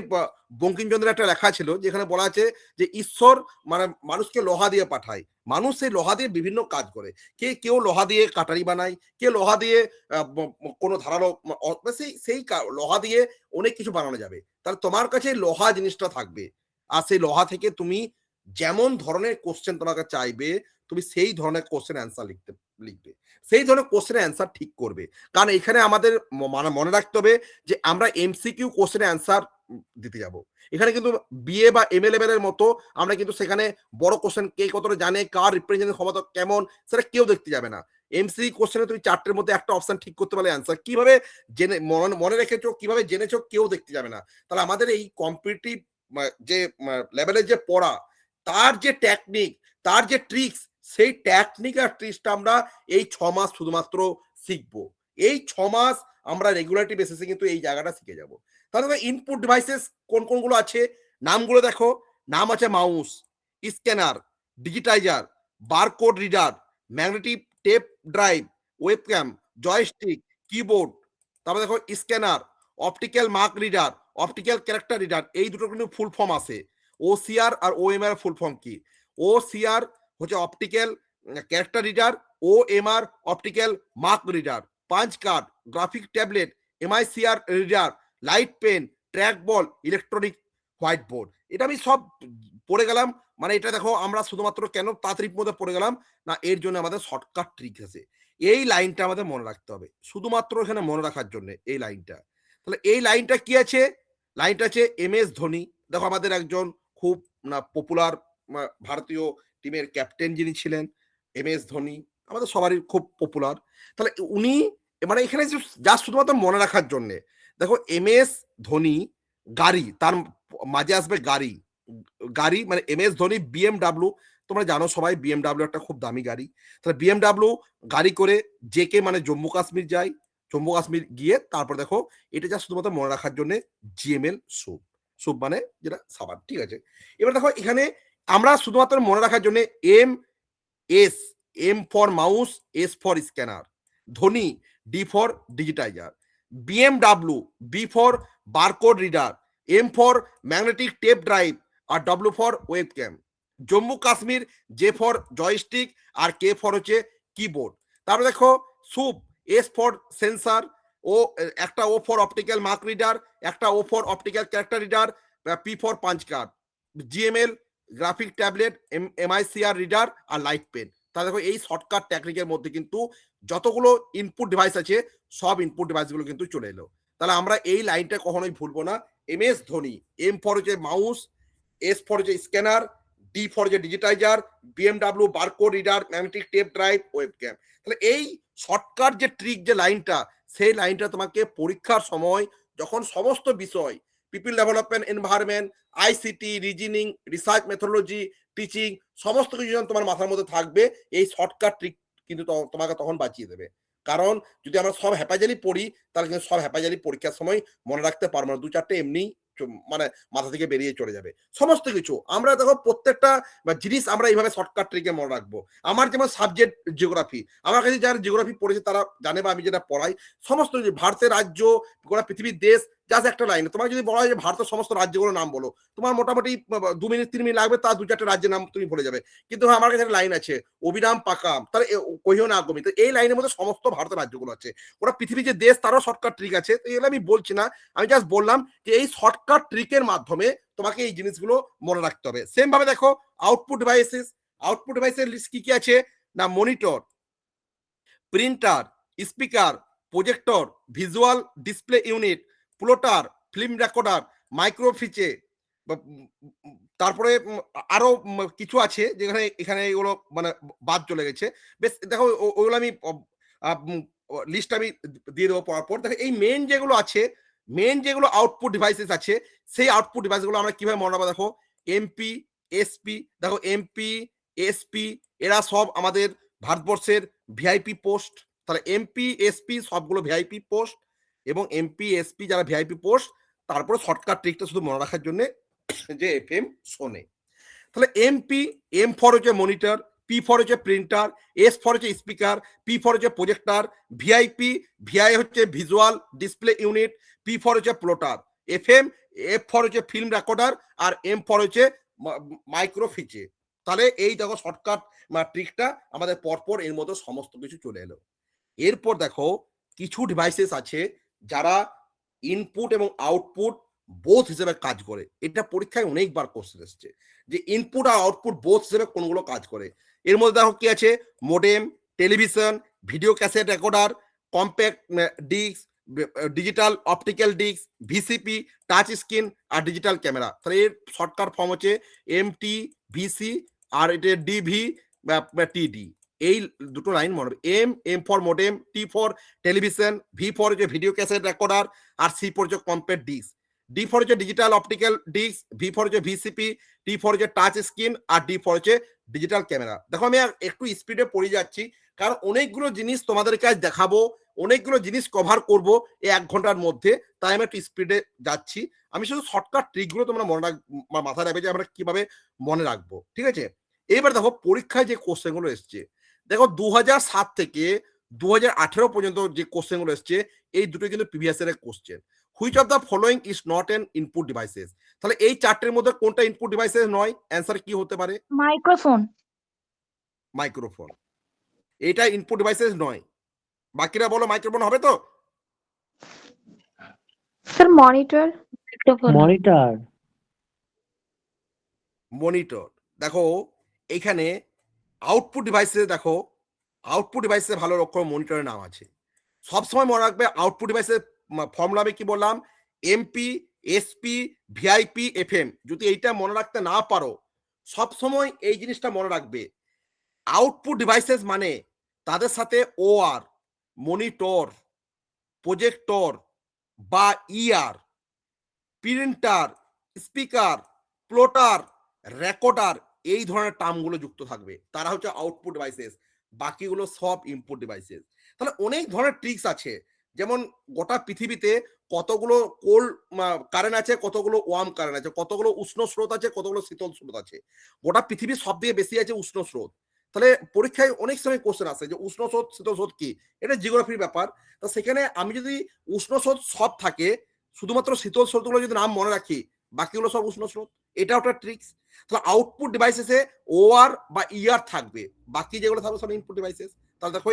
বঙ্কিমচন্দ্রের একটা লেখা ছিল যেখানে বলা আছে যে ঈশ্বর মানে মানুষকে লোহা দিয়ে পাঠায়, মানুষ সেই লোহা দিয়ে বিভিন্ন কাজ করে। কেউ লোহা দিয়ে কাটারি বানায়, কে লোহা দিয়ে কোনো ধারালো সেই লোহা দিয়ে অনেক কিছু বানানো যাবে। তাহলে তোমার কাছে লোহা জিনিসটা থাকবে, আর সেই লোহা থেকে তুমি যেমন ধরনের কোশ্চেন তোমাকে চাইবে তুমি সেই ধরনের কোশ্চেন অ্যান্সার লিখবে, সেই ধরনের কোশ্চেনের অ্যান্সার ঠিক করবে। কারণ এখানে আমাদের মনে রাখতে হবে যে আমরা এমসিকিউ কোশ্চেনের অ্যান্সার দিতে যাব। এখানে কিন্তু বিএ বা এমএ লেভেলের মতো আমরা কিন্তু সেখানে বড় কোশ্চেন কে কতটা জানে, কার রিপ্রেজেন্টেশন ক্ষমতা কেমন, সেটা কেউ দেখতে যাবে না। এমসি কোশ্চেনে তুমি 4টের মধ্যে একটা অপশন ঠিক করতে পারলে অ্যান্সার কিভাবে জেনে মনে রেখেছো, কিভাবে জেনেছো, কেউ দেখতে যাবে না। তাহলে আমাদের এই কম্পিটিটিভ যে লেভেলের যে পড়া, তার যে টেকনিক, তার যে ট্রিক্স, সেই টেকনিক আর ট্রিক্সটা আমরা এই 6 মাস শুধুমাত্র শিখবো। এই 6 মাস আমরা রেগুলারিটি বেসিসে কিন্তু এই জায়গাটা শিখে যাব। তাহলে ইনপুট ডিভাইসেস কোনগুলো আছে নামগুলো দেখো। নাম আছে mouse, scanner, digitizer, barcode reader, magnetic tape drive, webcam, joystick, keyboard. তারপরে দেখো scanner, optical mark reader, optical character reader. এই দুটো কিন্তু ফুল ফর্ম আছে। ওসিআর আর ওএমআর ফুল ফর্ম কি? ওসিআর হচ্ছে optical character reader, OMR optical mark reader, punch card, graphic tablet, MICR reader, light pen, track ball, electronic white board. এটা আমি সব পড়ে গেলাম। মানে এটা দেখো আমরা শুধুমাত্র কেন তাড়াতাড়ির মধ্যে পড়ে গেলাম না, এর জন্য আমাদের শর্টকাট ট্রিক আছে। এই লাইনটা আমাদের মনে রাখতে হবে, শুধুমাত্র এখানে মনে রাখার জন্য এই লাইনটা। তাহলে এই লাইনটা কি আছে? লাইনটা আছে এম এস ধোনি। দেখো আমাদের একজন খুব পপুলার ভারতীয় টিমের ক্যাপ্টেন যিনি ছিলেন, এম এস ধোনি, আমাদের সবারই খুব পপুলার। তাহলে উনি মানে এখানে যা শুধুমাত্র মনে রাখার জন্যে, দেখো এম এস ধোনি গাড়ি, তার মাঝে আসবে গাড়ি, গাড়ি মানে এম এস ধোনি বিএমডাব্লিউ। তোমরা জানো সবাই বিএমডাব্লিউ একটা খুব দামি গাড়ি। তাহলে বিএমডাব্লিউ গাড়ি করে জেকে মানে জম্মু কাশ্মীর যায়, জম্মু কাশ্মীর গিয়ে তারপর দেখো এটা যা শুধুমাত্র মনে রাখার জন্য জিএমএল স্যুপ, স্যুপ মানে যেটা সাবান, ঠিক আছে। এবার দেখো এখানে আমরা শুধুমাত্র মনে রাখার জন্য M S, M for mouse, S for scanner, Dhoni D for digitizer, BMW B for barcode reader, M for magnetic tape drive আর W for webcam, Jammu Kashmir J for joystick আর কে ফর হচ্ছে কিবোর্ড। তারপরে দেখো সুপ, এস ফর সেন্সার, ও একটা O for optical mark reader, একটা O for optical character reader, P for punch card, GML graphic tablet, MICR reader আর লাইট পেন। তা দেখো এই শর্টকাট টেকনিকের মধ্যে কিন্তু যতগুলো ইনপুট ডিভাইস আছে সব ইনপুট ডিভাইসগুলো কিন্তু চলে এলো। তাহলে আমরা এই লাইনটা কখনোই ভুলবো না। M S Dhoni, M for হচ্ছে মাউস, এস ফর হচ্ছে স্ক্যানার, ডি ফর হচ্ছে digitizer, BMW barcode reader, magnetic tape drive, webcam. তাহলে এই শর্টকাট যে ট্রিক যে লাইনটা, সেই লাইনটা তোমাকে পরীক্ষার সময় যখন সমস্ত বিষয় people development, environment, ICT, reasoning, research methodology, teaching, সমস্ত কিছু যখন তোমার মাথার মধ্যে থাকবে, এই শর্টকাট ট্রিক কিন্তু তোমাকে তখন বাঁচিয়ে দেবে। কারণ যদি আমরা সব হ্যাপাজালি পড়ি তাহলে কিন্তু সব হ্যাপাজালি পরীক্ষার সময় মনে রাখতে পারবো না, 2-4টে এমনি মানে মাথা থেকে বেরিয়ে চলে যাবে সমস্ত কিছু। আমরা দেখো প্রত্যেকটা জিনিস আমরা এইভাবে শর্টকাট ট্রিকে মনে রাখবো। আমার যেমন সাবজেক্ট জিওগ্রাফি, আমার কাছে যারা জিওগ্রাফি পড়েছে তারা জানে বা আমি যেটা পড়াই সমস্ত কিছু, ভারতের রাজ্য, গোটা পৃথিবীর দেশ, জাস্ট একটা লাইন। তোমাকে যদি বলা হয় যে ভারতের সমস্ত রাজ্যগুলোর নাম বলো, তোমার মোটামুটি 2 মিনিট 3 মিনিট লাগবে, তার 2-4টে রাজ্যের নাম তুমি ভুলে যাবে। কিন্তু হ্যাঁ, আমার কাছে একটা লাইন আছে, অবিরাম পাকাম, তাহলে কহিও না আগমি। তো এই লাইনের মধ্যে সমস্ত ভারতের রাজ্যগুলো আছে। ওরা পৃথিবীর যে দেশ তারও শর্টকাট ট্রিক আছে। তো এগুলো আমি বলছি না, আমি জাস্ট বললাম যে এই শর্টকাট ট্রিকের মাধ্যমে তোমাকে এই জিনিসগুলো মনে রাখতে হবে। সেম ভাবে দেখো আউটপুট ডিভাইসেস, আউটপুট ডিভাইসের লিস্ট কি কি আছে না, monitor, printer, speaker, projector, visual display unit, plotter, film recorder, microfiche, তারপরে আরো কিছু আছে যেখানে এখানে এগুলো মানে বাদ চলে গেছে। বেশ দেখো ওগুলো আমি লিস্ট আমি দিয়ে দেবো পড়ার পর। দেখো এই মেন যেগুলো আছে, মেন যেগুলো আউটপুট ডিভাইসেস আছে, সেই আউটপুট ডিভাইসগুলো আমরা কিভাবে মনে রাখবো। দেখো এমপি, এসপি, দেখো এমপি, এসপি এরা সব আমাদের ভারতবর্ষের ভিআইপি পোস্ট। তাহলে এমপি, এসপি সবগুলো ভিআইপি পোস্ট, এবং এমপি, এসপি যারা ভিআইপি পোস্ট, তারপরে শর্টকাট ট্রিকটা শুধু মনে রাখার জন্য যে এফএম শোনে। তাহলে এমপি, এম ফর হচ্ছে মনিটর, পি ফর হচ্ছে প্রিন্টার, এস ফর হচ্ছে স্পিকার, পি ফর হচ্ছে প্রজেক্টার, ভিআইপি, ভিআই হচ্ছে visual display unit, P for হচ্ছে প্লটার, এফএম, এফ ফর হচ্ছে film recorder, R M for হচ্ছে মাইক্রোফিচে। তাহলে এই দেখো শর্টকাট ট্রিকটা আমাদের পরপর এর মধ্যে সমস্ত কিছু চলে এলো। এরপর দেখো কিছু ডিভাইসেস আছে যারা ইনপুট এবং আউটপুট বোথ হিসেবে কাজ করে। এটা পরীক্ষায় অনেকবার কোশ্চেন এসছে যে ইনপুট আর আউটপুট বোথ হিসেবে কোনগুলো কাজ করে। এর মধ্যে দেখো কি আছে, modem, television, video cassette recorder, compact disc, digital optical disc, VCP, touch screen আর ডিজিটাল ক্যামেরা। তাহলে এর শর্টকাট ফর্ম হচ্ছে এমটি, ভিসি, আর এটা ডিভি টিডি। এই দুটো লাইন মনে হবে। M, M for modem, T for television, V for হচ্ছে ভিডিও ক্যাসেট রেকর্ডার, আর সি ফর হচ্ছে কম্প্যাক্ট ডিস্ক, ডি ফর হচ্ছে digital optical disc, V for হচ্ছে ভিসিপি, টি ফর হচ্ছে touch screen, R D for হচ্ছে ডিজিটাল ক্যামেরা। দেখো আমি একটু স্পিডে পড়ে যাচ্ছি কারণ অনেকগুলো জিনিস তোমাদের কাছে দেখাবো, অনেকগুলো জিনিস কভার করব এই 1 ঘন্টার মধ্যে, তাই আমি একটু স্পিডে যাচ্ছি। আমি শুধু শর্টকাট ট্রিকগুলো তোমরা মনে রাখ, মাথায় রাখবে যে আমরা কিভাবে মনে রাখবো, ঠিক আছে। এবার দেখো পরীক্ষায় যে কোশ্চেনগুলো এসছে, দেখো 2007 থেকে 2018 পর্যন্ত যে কোশ্চেনগুলো এসছে, এই দুটো কিন্তু প্রিভিয়াস ইয়ারের question. Which of the following is not an input devices. তাহলে এই চারটের মধ্যে কোনটা ইনপুট ডিভাইসেস নয়? অ্যান্সার কি হতে পারে? মাইক্রোফোন। মাইক্রোফোন, এটা ইনপুট ডিভাইসেস নয়। বাকিরা বলো মাইক্রোফোন হবে তো? Sir monitor. মনিটর। মনিটর। দেখো এখানে আউটপুট ডিভাইসে, দেখো আউটপুট ডিভাইসে ভালো রকম মনিটরের নাম আছে। সবসময় মনে রাখবে আউটপুট ডিভাইসের ফর্মুলা আমি কি বললাম, এমপি, এসপি, ভিআইপি, এফএম। যদি এইটা মনে রাখতে না পারো, সবসময় এই জিনিসটা মনে রাখবে, আউটপুট ডিভাইসেস মানে তাদের সাথে ওআর, মনিটর, প্রজেক্টর বা ইআর, প্রিন্টার, স্পিকার, প্লটার, রেকর্ডার, এই ধরনের টার্মগুলো যুক্ত থাকবে, তারা হচ্ছে আউটপুট ডিভাইসেস। বাকিগুলো সব ইনপুট ডিভাইসেস। তাহলে অনেক ধরনের ট্রিক্স আছে, যেমন গোটা পৃথিবীতে কতগুলো কোল্ড কারেন্ট আছে, কতগুলো ওয়ার্ম কারেন্ট আছে, কতগুলো উষ্ণ স্রোত আছে, কতগুলো শীতল স্রোত আছে। গোটা পৃথিবীর সব থেকে বেশি আছে উষ্ণ স্রোত। তাহলে পরীক্ষায় অনেক সময় কোশ্চেন আসে যে উষ্ণ স্রোত, শীতল স্রোত কি, এটা জিওগ্রাফির ব্যাপার। তো সেখানে আমি যদি উষ্ণ স্রোত সব থাকে, শুধুমাত্র শীতল স্রোতগুলো যদি নাম মনে রাখি, বাকিগুলো সব উষ্ণ স্রোত। এটা একটা ট্রিক্স। তাহলে আউটপুট ডিভাইসেসে ওআর বা ইআর থাকবে, বাকি যেগুলো থাকবে সব ইনপুট ডিভাইসেস। তাহলে দেখো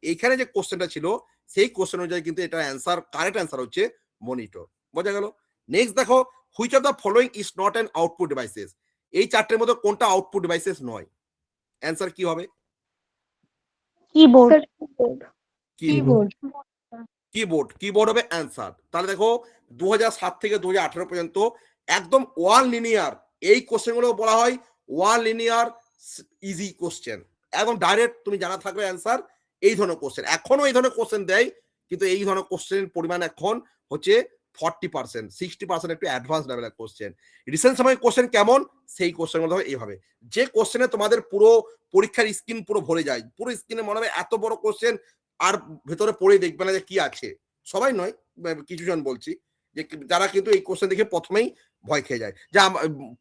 এইখানে যে কোশ্চেনটা ছিল, সেই কোশ্চেন অনুযায়ী কিন্তু এটা অ্যান্সার, কারেক্ট অ্যান্সার হচ্ছে মনিটর। বোঝা গেল? নেক্সট দেখো, which of the following is not an output devices. এই চারটের মধ্যে কোনটা আউটপুট ডিভাইসেস নয়? অ্যান্সার কি হবে? কিবোর্ড। কিবোর্ড। কিবোর্ড হবে অ্যান্সার। তাহলে দেখো 2007 থেকে 2018 পর্যন্ত একদম ওয়ান লিনিয়ার, এই কোশ্চেনগুলো বলা হয় ওয়ান লিনিয়ার ইজি কোশ্চেন, একদম ডাইরেক্ট তুমি জানা থাকবে অ্যান্সার। এই ধরনের কোশ্চেন এখনো এই ধরনের কোশ্চেন দেয়, কিন্তু এই ধরনের কোশ্চেনের পরিমাণ এখন হচ্ছে 40%, 60% একটু অ্যাডভান্স লেভেলের কোশ্চেন। রিসেন্ট সময় কোশ্চেন কেমন, সেই কোশ্চেন গুলো এইভাবে, যে কোশ্চেনে তোমাদের পুরো পরীক্ষার স্ক্রিন পুরো ভরে যায়, পুরো স্ক্রিনে মনে হবে এত বড় কোশ্চেন, আর ভেতরে পড়ে দেখবে না যে কি আছে, সবাই নয়, কিছুজন বলছি যে যারা কিন্তু এই কোশ্চেন দেখে প্রথমেই ভয় খেয়ে যায়, যে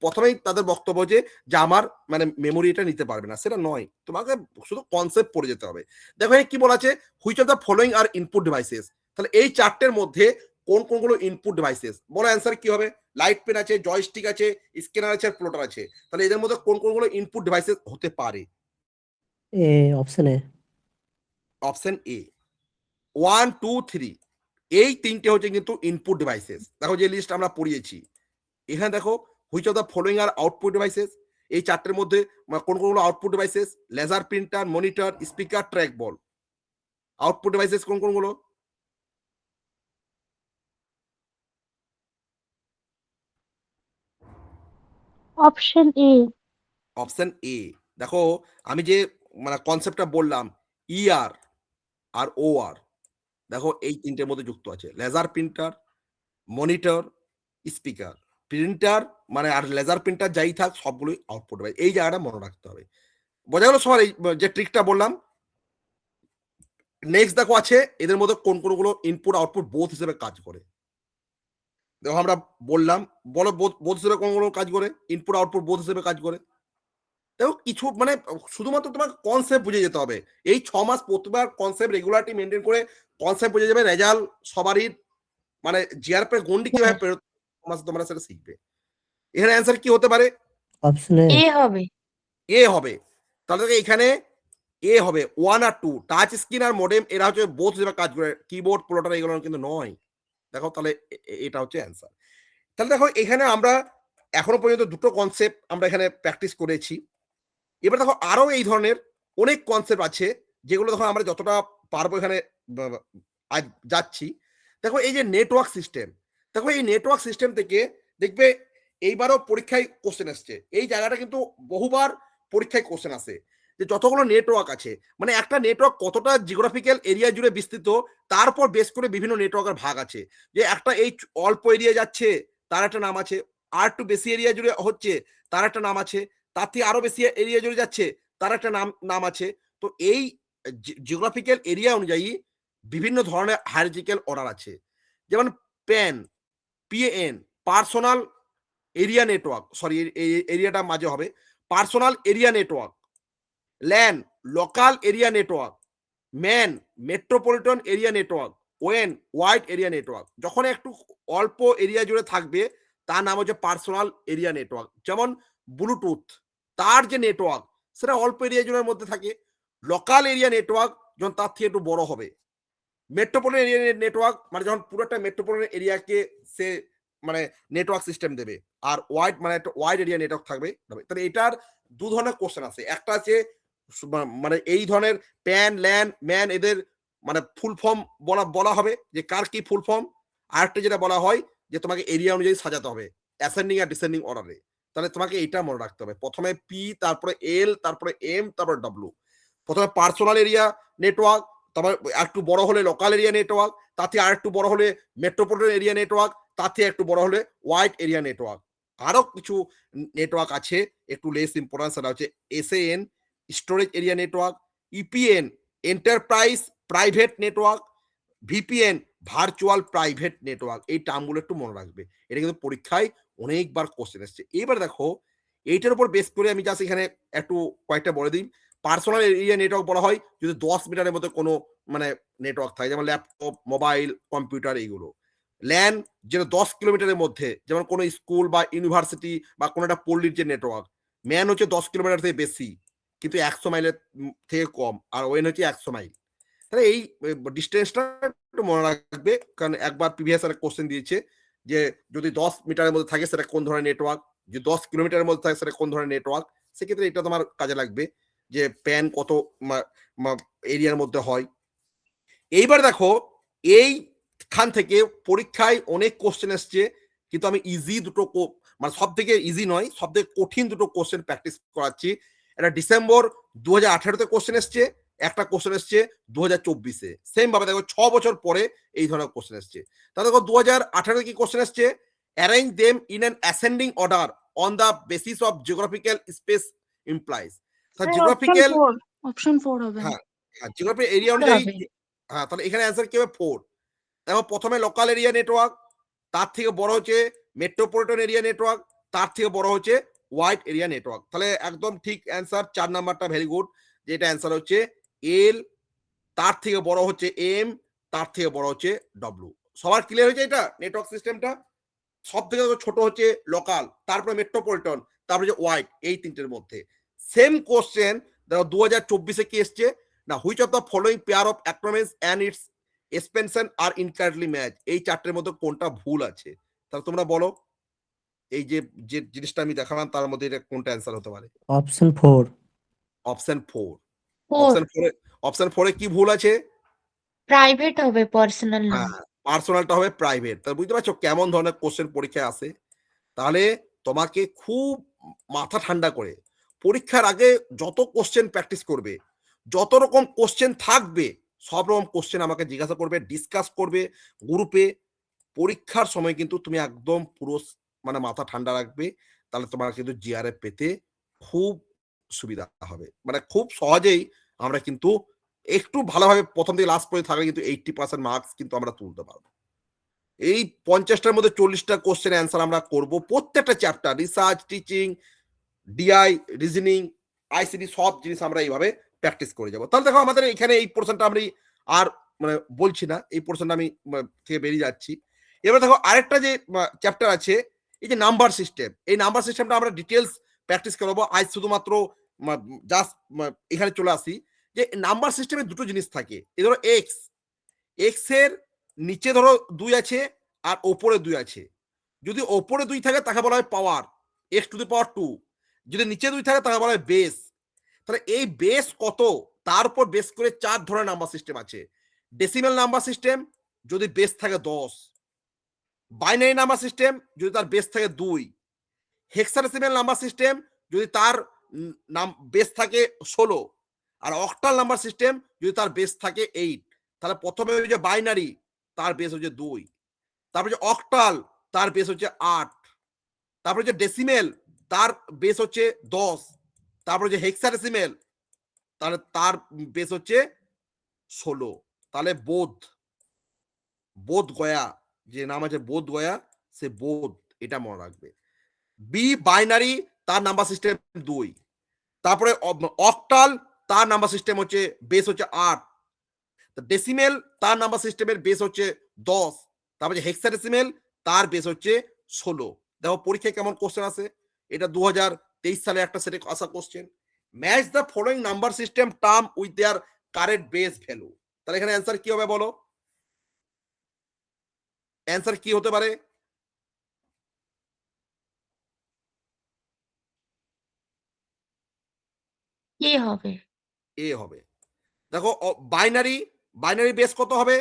প্রথমেই তাদের বক্তব্য যে আমার মানে মেমোরি এটা নিতে পারবে না, সেটা নয়, তোমাকে শুধু কনসেপ্ট পড়ে যেতে হবে। দেখো কি বলা আছে, which of the following R input devices, তাহলে এই চারটের মধ্যে কোন কোনগুলো ইনপুট ডিভাইসেস, বলো অ্যান্সার কি হবে? লাইট পেন আছে, জয়স্টিক আছে, স্ক্যানার আছে, আর প্লটার আছে, তাহলে এদের মধ্যে কোন কোনগুলো ইনপুট ডিভাইসেস হতে পারে? Option A. অপশন এ 1 2 3 এই তিনটে হচ্ছে কিন্তু ইনপুট ডিভাইসেস। দেখো যে লিস্ট আমরা পড়িয়েছি এখানে দেখো, which of the following are output devices, এই চারটের মধ্যে কোন কোনগুলো output devices? Laser printer, monitor, speaker, track ball. Output devices কোন কোনগুলো? Option A. Option A. দেখো আমি যে মানে কনসেপ্টটা বললাম, ইআর আর ওআর, দেখো এই তিনটের মধ্যে যুক্ত আছে। Laser printer, monitor, speaker. Printer মানে আর লেজার প্রিন্টার যাই থাক সবগুলোই আউটপুট ডিভাইস, এই জায়গাটা মনে রাখতে হবে। বোঝা গেল সবার এই যে ট্রিকটা বললাম? নেক্সট দেখো আছে এদের মধ্যে কোন কোনগুলো ইনপুট আউটপুট বোথ হিসেবে কাজ করে। দেখো আমরা বললাম, বলো বোথ হিসেবে কোনগুলো কাজ করে? ইনপুট আউটপুট বোথ হিসেবে কাজ করে। দেখো কিছু মানে শুধুমাত্র তোমার কনসেপ্ট বুঝে যেতে হবে। এই 6 মাস প্রতিবার কনসেপ্ট রেগুলারিটি মেনটেন করে কনসেপ্ট বুঝে যাবে, রেজাল্ট সবারই মানে জিআরপি গন্ডি কিভাবে পেরোতে মাসে তোমরা সেটা শিখবে। এখানে অ্যান্সার কি হতে পারে? Option A. এ হবে। এ হবে। তাহলে এখানে এ হবে 1 আর 2। টাচ স্ক্রিন আর মডেম এরা হচ্ছে বোথ হিসেবে কাজ করে, কিবোর্ড প্লটার এগুলো কিন্তু নয়। দেখো তাহলে এটা হচ্ছে অ্যান্সার। তাহলে দেখো এখানে আমরা এখনো পর্যন্ত দুটো কনসেপ্ট আমরা এখানে প্র্যাকটিস করেছি। এবার দেখো আরো এই ধরনের অনেক কনসেপ্ট আছে যেগুলো দেখো আমরা যতটা পারবো এখানে আজ যাচ্ছি। দেখো এই যে নেটওয়ার্ক সিস্টেম, দেখো এই নেটওয়ার্ক সিস্টেম থেকে দেখবে এইবারও পরীক্ষায় কোশ্চেন আসছে। এই জায়গাটা কিন্তু বহুবার পরীক্ষায় কোশ্চেন আসে যে যতগুলো নেটওয়ার্ক আছে, মানে একটা নেটওয়ার্ক কতটা জিওগ্রাফিক্যাল এরিয়া জুড়ে বিস্তৃত, তারপর বেশ করে বিভিন্ন নেটওয়ার্কের ভাগ আছে। যে একটা এই অল্প এরিয়া যাচ্ছে তার একটা নাম আছে, আর একটু বেশি এরিয়া জুড়ে হচ্ছে তার একটা নাম আছে, তার থেকে আরো বেশি এরিয়া জুড়ে যাচ্ছে তার একটা নাম আছে। তো এই জিওগ্রাফিক্যাল এরিয়া অনুযায়ী বিভিন্ন ধরনের হায়ারার্কিক্যাল অর্ডার আছে। যেমন PAN, PAN, personal area network, sorry এই এরিয়াটা মাঝে হবে, personal area network. LAN, local area network. MAN, metropolitan area network. ওয়েন, ওয়াইড এরিয়া নেটওয়ার্ক। যখন একটু অল্প এরিয়া জুড়ে থাকবে তার নাম হচ্ছে পার্সোনাল এরিয়া নেটওয়ার্ক। যেমন ব্লুটুথ, তার যে নেটওয়ার্ক সেটা অল্প এরিয়া জুড়ের মধ্যে থাকে। লোকাল এরিয়া নেটওয়ার্ক যখন তার থেকে একটু বড় হবে। মেট্রোপলিটন এরিয়া নেটওয়ার্ক মানে যখন পুরোটা মেট্রোপলিটন এরিয়াকে সে মানে নেটওয়ার্ক সিস্টেম দেবে। আর ওয়াইড মানে একটা ওয়াইড এরিয়া নেটওয়ার্ক থাকবে। তাহলে এটার দু ধরনের কোশ্চেন আছে। একটা আছে মানে এই ধরনের প্যান, ল্যান, ম্যান এদের মানে ফুল ফর্ম বলা হবে যে কার কি ফুল ফর্ম। আর একটা যেটা বলা হয় যে তোমাকে এরিয়া অনুযায়ী সাজাতে হবে অ্যাসেন্ডিং আর ডিসেন্ডিং অর্ডারে। তাহলে তোমাকে এটা মনে রাখতে হবে, প্রথমে পি, তারপরে এল, তারপরে এম, তারপরে ডব্লিউ। প্রথমে পার্সোনাল এরিয়া নেটওয়ার্ক, তারপর একটু বড় হলে লোকাল এরিয়া নেটওয়ার্ক, তার থেকে আর একটু বড় হলে মেট্রোপলিটন এরিয়া নেটওয়ার্ক, তার থেকে একটু বড় হলে ওয়াইড এরিয়া নেটওয়ার্ক। আরো কিছু নেটওয়ার্ক আছে একটু লেস ইম্পর্টেন্স, সেটা হচ্ছে SAN, storage area network. EPN, enterprise private network. VPN, virtual private network. এই টার্মগুলো একটু মনে রাখবে, এটা কিন্তু পরীক্ষায় অনেকবার কোশ্চেন এসছে। এবার দেখো এইটার উপর বেস করে আমি জাস্ট এখানে একটু কয়েকটা বলে দিই। পার্সোনাল এরিয়া নেটওয়ার্ক বলা হয় যদি 10 মিটারের মধ্যে কোনো মানে নেটওয়ার্ক থাকে, যেমন ল্যাপটপ, মোবাইল, কম্পিউটার এইগুলো। ল্যান যেটা 10 কিলোমিটারের মধ্যে, যেমন কোনো স্কুল বা ইউনিভার্সিটি বা কোনো একটা পল্লীর যে নেটওয়ার্ক। ম্যান হচ্ছে 10 কিলোমিটার থেকে বেশি কিন্তু 100 মাইলের থেকে কম, আর ওয়েন হচ্ছে 100 মাইল। তাহলে এই ডিস্টেন্সটা একটু মনে রাখবে, কারণ একবার প্রিভিয়াস একটা কোশ্চেন দিয়েছে যে যদি 10 মিটারের মধ্যে থাকে সেটা কোন ধরনের নেটওয়ার্ক, যদি 10 কিলোমিটারের মধ্যে থাকে সেটা কোন ধরনের নেটওয়ার্ক। সেক্ষেত্রে এটা তোমার কাজে লাগবে যে প্যান কত এরিয়ার মধ্যে হয়। এইবার দেখো এইখান থেকে পরীক্ষায় অনেক কোশ্চেন এসছে, কিন্তু আমি ইজি দুটো মানে সব থেকে ইজি নয়, সব থেকে কঠিন দুটো কোশ্চেন প্র্যাকটিস করাচ্ছি। এটা ডিসেম্বর 2018-তে কোশ্চেন এসছে, একটা কোশ্চেন এসছে 2024-এ। সেম ভাবে দেখো 6 বছর পরে এই ধরনের কোশ্চেন এসছে। তা দেখো 2018-এ কি কোশ্চেন এসছে? Arrange them in an ascending order on the basis of geographical space implies. Geographical option 4 হবে। হ্যাঁ, জিওগ্রাফিক্যাল এরিয়া অনুযায়ী হ্যাঁ, তাহলে এখানে অ্যান্সার কি হবে 4। দেখো প্রথমে লোকাল এরিয়া নেটওয়ার্ক, তার থেকে বড় হচ্ছে মেট্রোপলিটন এরিয়া নেটওয়ার্ক, তার থেকে বড় হচ্ছে ওয়াইড এরিয়া নেটওয়ার্ক। তাহলে একদম ঠিক অ্যান্সার 4 নাম্বারটা ভেরি গুড। যেটা অ্যান্সার হচ্ছে এল, তার থেকে বড় হচ্ছে এম, তার থেকে বড় হচ্ছে ডব্লিউ। সবার ক্লিয়ার হয়েছে এটা নেটওয়ার্ক সিস্টেমটা? সব থেকে ছোট হচ্ছে লোকাল, তারপরে মেট্রোপলিটন, তারপরে যে ওয়াইড, এই তিনটের মধ্যে। সেম কোশ্চেন দেখো 2024 কি এসছে না, which of the following pair of acronyms and its expansion are incorrectly match, এই চারটের মধ্যে কোনটা ভুল আছে? তাহলে তোমরা বলো, এই যে যে জিনিসটা আমি দেখালাম তার মধ্যে এটা কোনটা অ্যান্সার হতে পারে? অপশন 4। অপশন 4। 4 অপশন 4 এ কি ভুল আছে? প্রাইভেট হবে, পার্সোনাল না। হ্যাঁ, পার্সোনালটা হবে প্রাইভেট। তাহলে বুঝতে পারছো কেমন ধরনের কোশ্চেন পরীক্ষায় আসে? তাহলে তোমাকে খুব মাথা ঠান্ডা করে পরীক্ষার আগে যত কোশ্চেন প্র্যাকটিস করবে, যত রকম কোশ্চেন থাকবে, সব রকম কোশ্চেন আমাকে জিজ্ঞাসা করবে, ডিসকাস করবে গ্রুপে। পরীক্ষার সময় কিন্তু তুমি একদম পুরো মানে মাথা ঠান্ডা রাখবে, তাহলে তোমার কিন্তু জিআরএফ পেতে খুব সুবিধা হবে। মানে খুব সহজেই আমরা কিন্তু একটু ভালোভাবে প্রথম থেকে লাস্ট পর্যন্ত থাকলে কিন্তু 80% মার্কস কিন্তু আমরা তুলতে পারবো। এই 50টার মধ্যে 40টা কোশ্চেন অ্যান্সার আমরা করব প্রত্যেকটা chapter, research, teaching, DI, reasoning, ICD, সব জিনিস আমরা এইভাবে প্র্যাকটিস করে যাব। তাহলে দেখো আমাদের এখানে এই পোর্শনটা আমি আর মানে বলছি না, এই পোর্শনটা আমি থেকে বেরিয়ে যাচ্ছি। এবার দেখো আরেকটা যে চ্যাপ্টার আছে, এই যে নাম্বার সিস্টেম, এই নাম্বার সিস্টেমটা আমরা ডিটেলস প্র্যাকটিস করবো। আজ শুধুমাত্র জাস্ট এখানে চলে আসি যে নাম্বার সিস্টেমে দুটো জিনিস থাকে। এই ধরো এক্স, এক্স এর নিচে ধরো 2 আছে আর ওপরে 2 আছে। যদি ওপরে 2 থাকে তাকে বলা হয় পাওয়ার, এক্স টু দি পাওয়ার 2। যদি নিচে 2 থাকে তাকে বলা হয় বেস। তাহলে এই বেস কত, তার উপর বেস করে 4 ধরনের নাম্বার সিস্টেম আছে। ডেসিমেল নাম্বার সিস্টেম যদি বেস থাকে 10, বাইনারি নাম্বার সিস্টেম যদি তার বেস থাকে 2, হেক্সাডেসিমেল নাম্বার সিস্টেম যদি তার নাম বেস থাকে 16, আর অক্টাল নাম্বার সিস্টেম যদি তার বেস থাকে 8। তাহলে প্রথমে ওই যে বাইনারি, তার বেস হচ্ছে 2, তারপরে যে অক্টাল, তার বেস হচ্ছে 8, তারপরে যে ডেসিমেল, তার বেস হচ্ছে 10, তারপরে যে হেক্সাডেসিমেল, তাহলে তার বেস হচ্ছে 16। তাহলে বোধ গয়া, যে নাম আছে বোধ গয়া, সে বোধ, এটা মনে রাখবে। বি বাইনারি, তার নাম্বার সিস্টেম 2। তারপরে অক্টাল, তার নাম্বার সিস্টেম হচ্ছে বেস হচ্ছে 8। ডেসিমেল, তার নাম্বার সিস্টেমের বেস হচ্ছে 10। তারপরে হেক্সাডেসিমেল, তার বেস হচ্ছে 16। দেখো পরীক্ষায় কেমন কোশ্চেন আসে, এটা 2023 সালে একটা সেটে আসা question. Match the following number system term with their current base value. তাহলে এখানে অ্যান্সার কি হবে বলো? অ্যান্সার কি হতে পারে? কি হবে? এ হবে। দেখো বাইনারি, বাইনারি বেস কত হবে?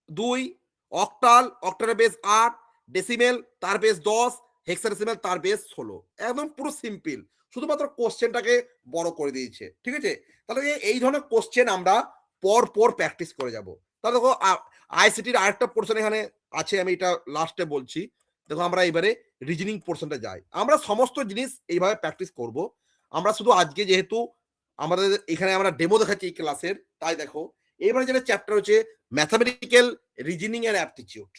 2। অক্টালের বেস 8, ডেসিমেল তার বেস 10, হেক্সাডেসিমেল তার বেস 16। একদম পুরো সিম্পল, শুধুমাত্র কোশ্চেনটাকে বড় করে দিয়েছে, ঠিক আছে? তাহলে এই ধরনের কোশ্চেন আমরা পর পর প্র্যাকটিস করে যাব। তাহলে দেখো আইসিটির আরেকটা পোর্শন এখানে আছে, আমি এটা লাস্টে বলছি। দেখো আমরা এবারে রিজনিং পোর্শনটা যাই। আমরা সমস্ত জিনিস এইভাবে প্র্যাকটিস করব। আমরা শুধু আজকে যেহেতু আমাদের এখানে আমরা ডেমো দেখাচ্ছি এই ক্লাসের, তাই দেখো এবারে যেটা চ্যাপ্টার হচ্ছে ম্যাথামেটিক্যাল রিজনিং এন্ড অ্যাপটিটিউড।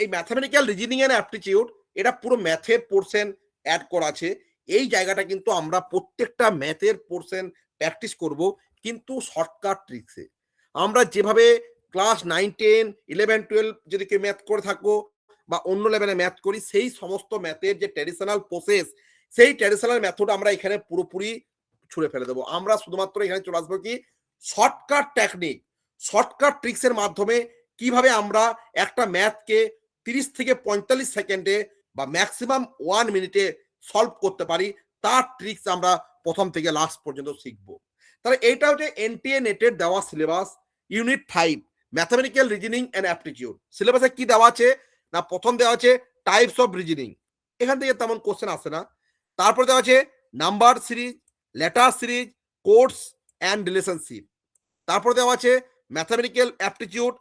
এই ম্যাথামেটিক্যাল রিজনিং এন্ড অ্যাপটিটিউড, এটা পুরো ম্যাথের পোর্শন অ্যাড করা আছে। এই জায়গাটা কিন্তু আমরা প্রত্যেকটা ম্যাথের পোর্শন প্র্যাকটিস করব, কিন্তু শর্টকাট ট্রিক্সে। আমরা যেভাবে ক্লাস 9, 10, 11, 12 যদি কেউ ম্যাথ করে থাকবো বা অন্য লেভেলে ম্যাথ করি, সেই সমস্ত ম্যাথের যে ট্র্যাডিশনাল প্রসেস, সেই ট্র্যাডিশনাল মেথড আমরা এখানে পুরোপুরি ছুঁড়ে ফেলে দেবো। আমরা শুধুমাত্র এখানে চলে আসবো কি শর্টকাট টেকনিক, শর্টকাট ট্রিক্সের মাধ্যমে কিভাবে আমরা একটা ম্যাথকে 30 থেকে 45 সেকেন্ডে বা ম্যাক্সিমাম 1 মিনিটে সলভ করতে পারি, তার ট্রিক্স আমরা প্রথম থেকে লাস্ট পর্যন্ত শিখবো। তাহলে এইটা হচ্ছে এনটিএ নেটের দেওয়া syllabus, unit 5 mathematical reasoning and aptitude. সিলেবাসে কি দেওয়া আছে না, প্রথম দেওয়া আছে টাইপস অফ রিজনিং, এখান থেকে তেমন কোশ্চেন আসে না। তারপর দেওয়া আছে number series, letter series, codes and relationship. তারপর দেওয়া আছে mathematical aptitude,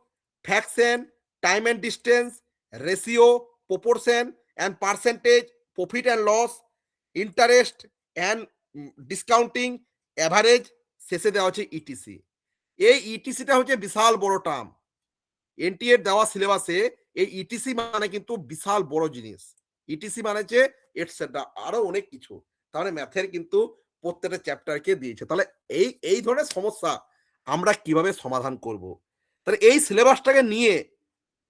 fraction, time and distance, ratio, proportion and percentage, profit and loss, interest and discounting, average, শেষে দেওয়া হচ্ছে ইটিসি। এই ইটিসিটা হচ্ছে বিশাল বড় টার্ম। এনটিএ এর দেওয়া সিলেবাসে এই ইটিসি মানে কিন্তু বিশাল বড় জিনিস। ইটিসি মানে হচ্ছে এটসেট্রা আরো অনেক কিছু। তাহলে ম্যাথের কিন্তু প্রত্যেকটা চ্যাপ্টারকে দিয়েছে। তাহলে এই ধরনের সমস্যা আমরা কিভাবে সমাধান করব? তাহলে এই সিলেবাসটাকে নিয়ে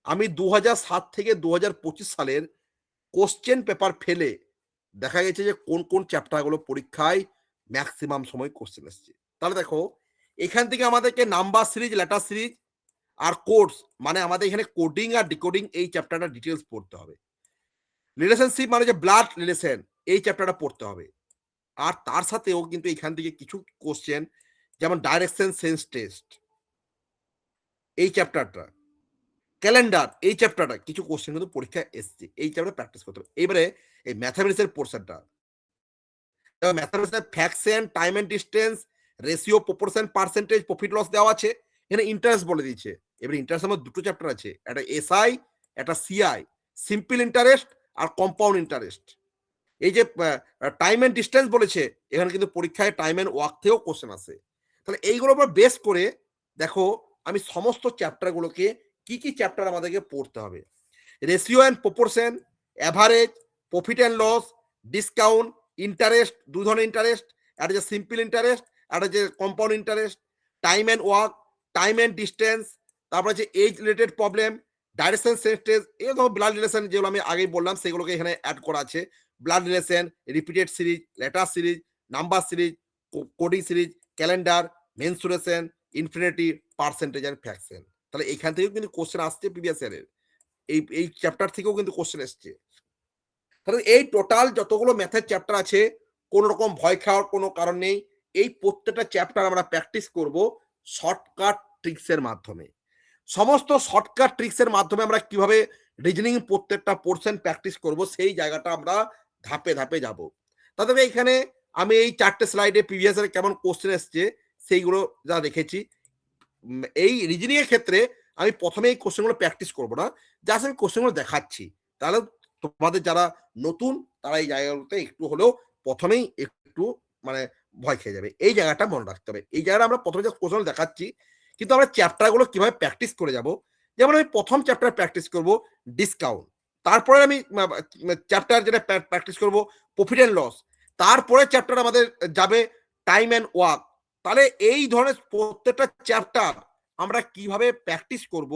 আমি ২০০৭ থেকে ২০২৫ সালের কোশ্চেন পেপার ফেলে দেখা গেছে যে কোন চ্যাপ্টারগুলো পরীক্ষায় ম্যাক্সিমাম সময় কোশ্চেন এসছে। তাহলে দেখো এখান থেকে আমাদেরকে নাম্বার সিরিজ, লেটার সিরিজ আর কোডস মানে আমাদের এখানে কোডিং আর ডিকোডিং এই চ্যাপ্টারটা ডিটেলস পড়তে হবে। রিলেশনশিপ মানে যে ব্লাড রিলেশন এই চ্যাপ্টারটা পড়তে হবে। আর তার সাথেও কিন্তু এখান থেকে কিছু কোশ্চেন যেমন ডাইরেকশন সেন্স টেস্ট এই চ্যাপ্টারটা, ক্যালেন্ডার এই চ্যাপ্টারটা কিছু কোশ্চেন কিন্তু পরীক্ষায় এসছে। এই চ্যাপ্টার প্র্যাকটিস করতে হবে। এবারে এই ম্যাথামেটিক্সের পোর্শনটা, ম্যাথামেটিক্সের fraction, time and distance, ratio, proportion, percentage, profit loss দেওয়া আছে। এখানে ইন্টারেস্ট বলে দিয়েছে। এবার ইন্টারেস্ট আমার দুটো চ্যাপ্টার আছে, একটা এসআই, একটা সিআই, সিম্পল ইন্টারেস্ট আর কম্পাউন্ড ইন্টারেস্ট। এই যে টাইম এন্ড ডিসটেন্স বলেছে, এখানে কিন্তু পরীক্ষায় টাইম এন্ড ওয়ার্ক থেকেও কোশ্চেন আসে। তাহলে এইগুলোর উপর বেস করে দেখো আমি সমস্ত চ্যাপ্টারগুলোকে কি চ্যাপ্টার আমাদেরকে পড়তে হবে। Ratio and proportion, average, profit and loss, discount, interest, দুই ধরনের ইন্টারেস্ট, একটা যে সিম্পল ইন্টারেস্ট, একটা যে compound interest, time and work, time and distance, তারপরে যে এজ রিলেটেড প্রবলেম, ডাইরেকশন সেন্সটেজ, এই ধরো ব্লাড রিলেশন যেগুলো আমি আগেই বললাম সেগুলোকে এখানে অ্যাড করা আছে। Blood relation, repeated series, letter series, number series, coding series, calendar, mensuration, infinity, percentage and fraction. তাহলে এখান থেকেও কিন্তু কোশ্চেন আসছে প্রিভিয়াস ইয়ারের। এই চ্যাপ্টার থেকেও কিন্তু কোশ্চেন এসছে। তাহলে এই টোটাল যতগুলো ম্যাথের চ্যাপ্টার আছে কোন রকম ভয় খাওয়ার কোনো কারণ নেই। এই প্রত্যেকটা চ্যাপ্টার আমরা প্র্যাকটিস করব শর্টকাট ট্রিক্সের মাধ্যমে। সমস্ত শর্টকাট ট্রিক্সের মাধ্যমে আমরা কিভাবে রিজনিং প্রত্যেকটা পোর্শন প্র্যাকটিস করব সেই জায়গাটা আমরা ধাপে ধাপে যাব। তাহলে এখানে আমি এই 4টে স্লাইডে প্রিভিয়াস ইয়ারে কেমন কোশ্চেন এসছে সেইগুলো যা রেখেছি। এই রিজনিং এর ক্ষেত্রে আমি প্রথমে এই কোশ্চেনগুলো প্র্যাকটিস করব না, জাস্ট আমি কোশ্চেনগুলো দেখাচ্ছি। তাহলে তোমাদের যারা নতুন তারা এই জায়গাগুলোতে একটু হলেও প্রথমেই একটু মানে ভয় খেয়ে যাবে। এই জায়গাটা মনে রাখতে হবে। এই জায়গাটা আমরা প্রথমে যে কোশ্চেন দেখাচ্ছি, কিন্তু আমরা চ্যাপ্টারগুলো কিভাবে প্র্যাকটিস করে যাব। যেমন আমি প্রথম চ্যাপ্টার প্র্যাকটিস করব ডিসকাউন্ট, তারপরে আমি চ্যাপ্টার যেটা প্র্যাকটিস করব প্রফিট অ্যান্ড লস, তারপরে চ্যাপ্টার আমাদের যাবে টাইম অ্যান্ড ওয়ার্ক। তাহলে এই ধরনের প্রত্যেকটা চ্যাপ্টার আমরা কিভাবে প্র্যাকটিস করব,